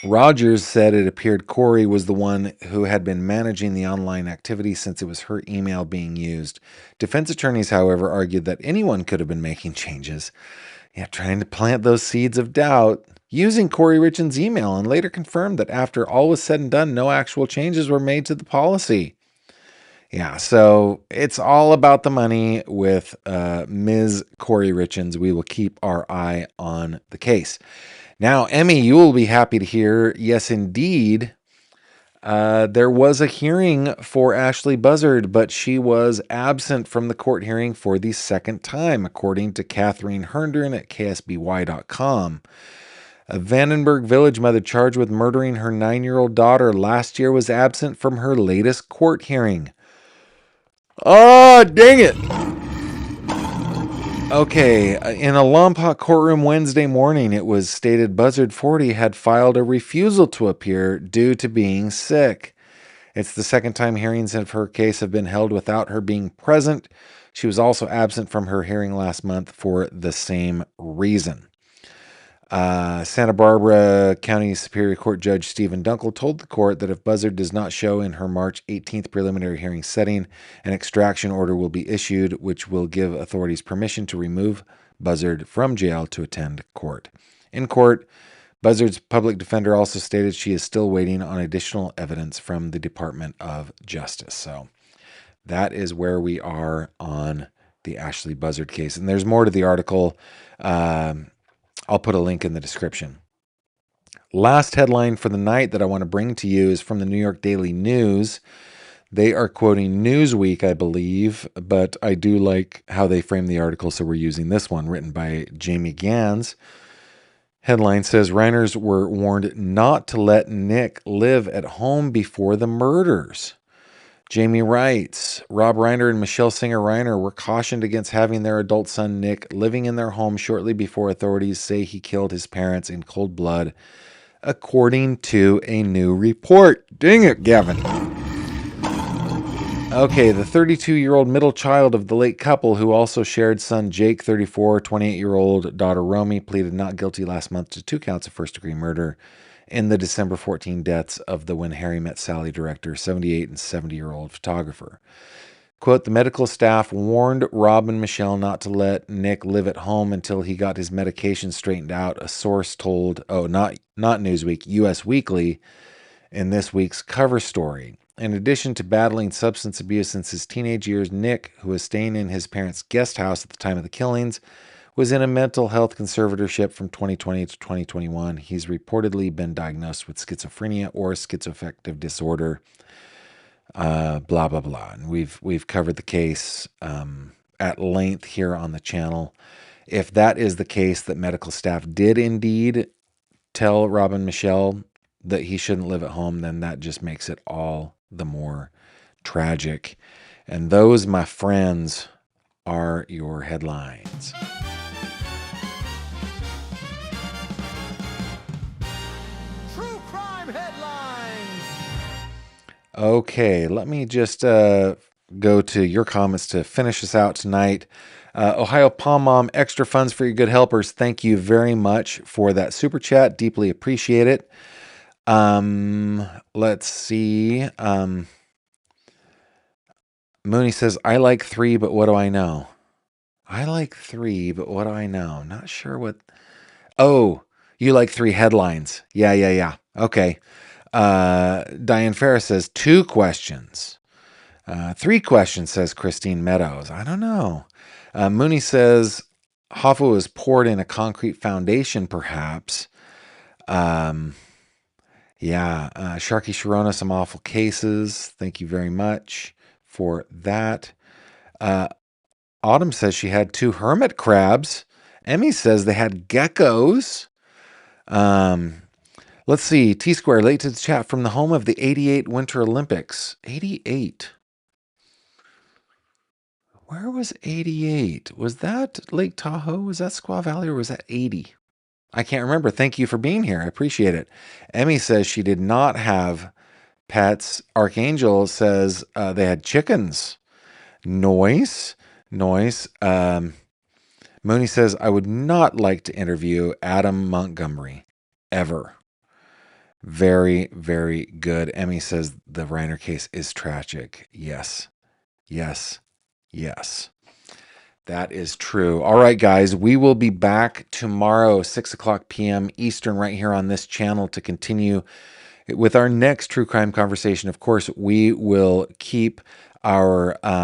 Speaker 1: Rogers said it appeared Corey was the one who had been managing the online activity since it was her email being used. Defense attorneys, however, argued that anyone could have been making changes. Yeah, trying to plant those seeds of doubt using Corey Richens' email, and later confirmed that after all was said and done, no actual changes were made to the policy. Yeah, so it's all about the money with Ms. Corey Richens. We will keep our eye on the case. Now, Emmy, you will be happy to hear, yes, indeed, there was a hearing for Ashley Buzzard, but she was absent from the court hearing for the second time, according to Catherine Herndon at KSBY.com. A Vandenberg Village mother charged with murdering her 9-year-old daughter last year was absent from her latest court hearing. Oh, dang it! Okay, in a Lompoc courtroom Wednesday morning, it was stated Buzzard 40 had filed a refusal to appear due to being sick. It's the second time hearings of her case have been held without her being present. She was also absent from her hearing last month for the same reason. Santa Barbara County Superior Court Judge Stephen Dunkel told the court that if Buzzard does not show in her March 18th preliminary hearing setting, an extraction order will be issued, which will give authorities permission to remove Buzzard from jail to attend court. In court, Buzzard's public defender also stated she is still waiting on additional evidence from the Department of Justice. So that is where we are on the Ashley Buzzard case. And there's more to the article. I'll put a link in the description. Last headline for the night that I want to bring to you is from the New York Daily News. They are quoting Newsweek, I believe, but I do like how they frame the article, so we're using this one, written by Jamie Gans. Headline says, Reiners were warned not to let Nick live at home before the murders. Jamie writes, Rob Reiner and Michelle Singer Reiner were cautioned against having their adult son Nick living in their home shortly before authorities say he killed his parents in cold blood, according to a new report. Dang it, Gavin. Okay, the 32-year-old middle child of the late couple, who also shared son Jake, 34, 28-year-old daughter Romy, pleaded not guilty last month to 2 counts of first-degree murder in the December 14 deaths of the When Harry Met Sally director, 78 and 70-year-old photographer. Quote, the medical staff warned Rob and Michelle not to let Nick live at home until he got his medication straightened out, a source told, not Newsweek, US Weekly, in this week's cover story. In addition to battling substance abuse since his teenage years, Nick, who was staying in his parents' guest house at the time of the killings, was in a mental health conservatorship from 2020 to 2021. He's reportedly been diagnosed with schizophrenia or schizoaffective disorder. Blah blah blah. And we've covered the case at length here on the channel. If that is the case, that medical staff did indeed tell Rob and Michelle that he shouldn't live at home, then that just makes it all the more tragic. And those, my friends, are your headlines.
Speaker 3: True crime headlines.
Speaker 1: Okay, let me just go to your comments to finish us out tonight. Ohio Palm Mom, extra funds for your good helpers. Thank you very much for that super chat. Deeply appreciate it. Let's see. Mooney says, I like 3, but what do I know? I like 3, but what do I know? Not sure what. Oh, you like 3 headlines. Yeah. Okay. Diane Ferris says 2 questions. 3 questions, says Christine Meadows. I don't know. Mooney says Hoffa was poured in a concrete foundation, perhaps. Yeah. Sharky Sharona, some awful cases. Thank you very much for that. Autumn says she had 2 hermit crabs. Emmy says they had geckos. Let's see. T-Square, late to the chat from the home of the 88 Winter Olympics. 88. Where was 88? Was that Lake Tahoe? Was that Squaw Valley, or was that 80? I can't remember. Thank you for being here. I appreciate it. Emmy says she did not have pets. Archangel says they had chickens. Noise. Mooney says, I would not like to interview Adam Montgomery. Ever. Very, very good. Emmy says the Reiner case is tragic. Yes. That is true. All right, guys, we will be back tomorrow, 6:00 p.m. Eastern, right here on this channel to continue with our next true crime conversation. Of course, we will keep our eye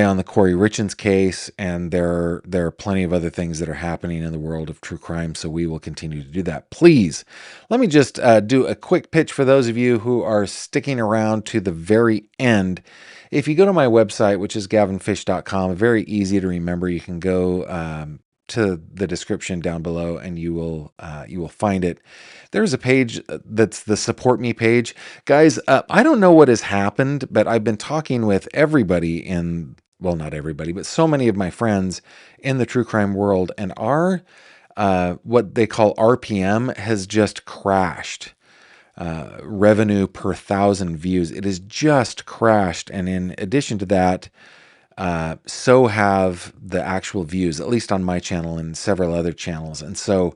Speaker 1: on the Corey Richins case, and there are plenty of other things that are happening in the world of true crime, so we will continue to do that. Please, let me just do a quick pitch for those of you who are sticking around to the very end. If you go to my website, which is gavinfish.com, very easy to remember, you can go to the description down below and you will find it. There's a page that's the support me page. Guys, I don't know what has happened, but I've been talking with everybody not everybody, but so many of my friends in the true crime world, and our what they call RPM has just crashed. Revenue per 1,000 views. It has just crashed. And in addition to that, so have the actual views, at least on my channel and several other channels. And so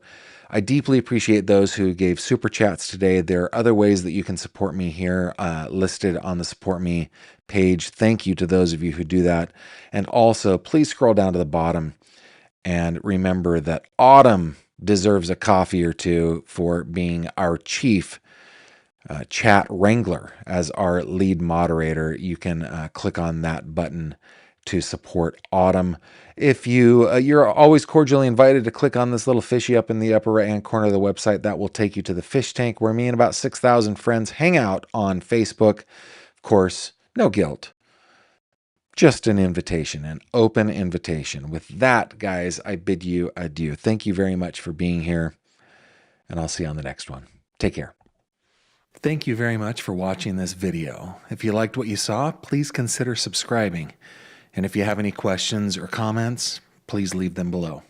Speaker 1: I deeply appreciate those who gave super chats today. There are other ways that you can support me here, listed on the support me page. Thank you to those of you who do that. And also, please scroll down to the bottom and remember that Autumn deserves a coffee or two for being our chief chat wrangler as our lead moderator. You can click on that button to support Autumn. If you're always cordially invited to click on this little fishy up in the upper right hand corner of the website. That will take you to the fish tank where me and about 6,000 friends hang out on Facebook. Of course, no guilt, just an invitation, an open invitation. With that, guys, I bid you adieu. Thank you very much for being here, and I'll see you on the next one. Take care. Thank you very much for watching this video. If you liked what you saw, please consider subscribing. And if you have any questions or comments, please leave them below.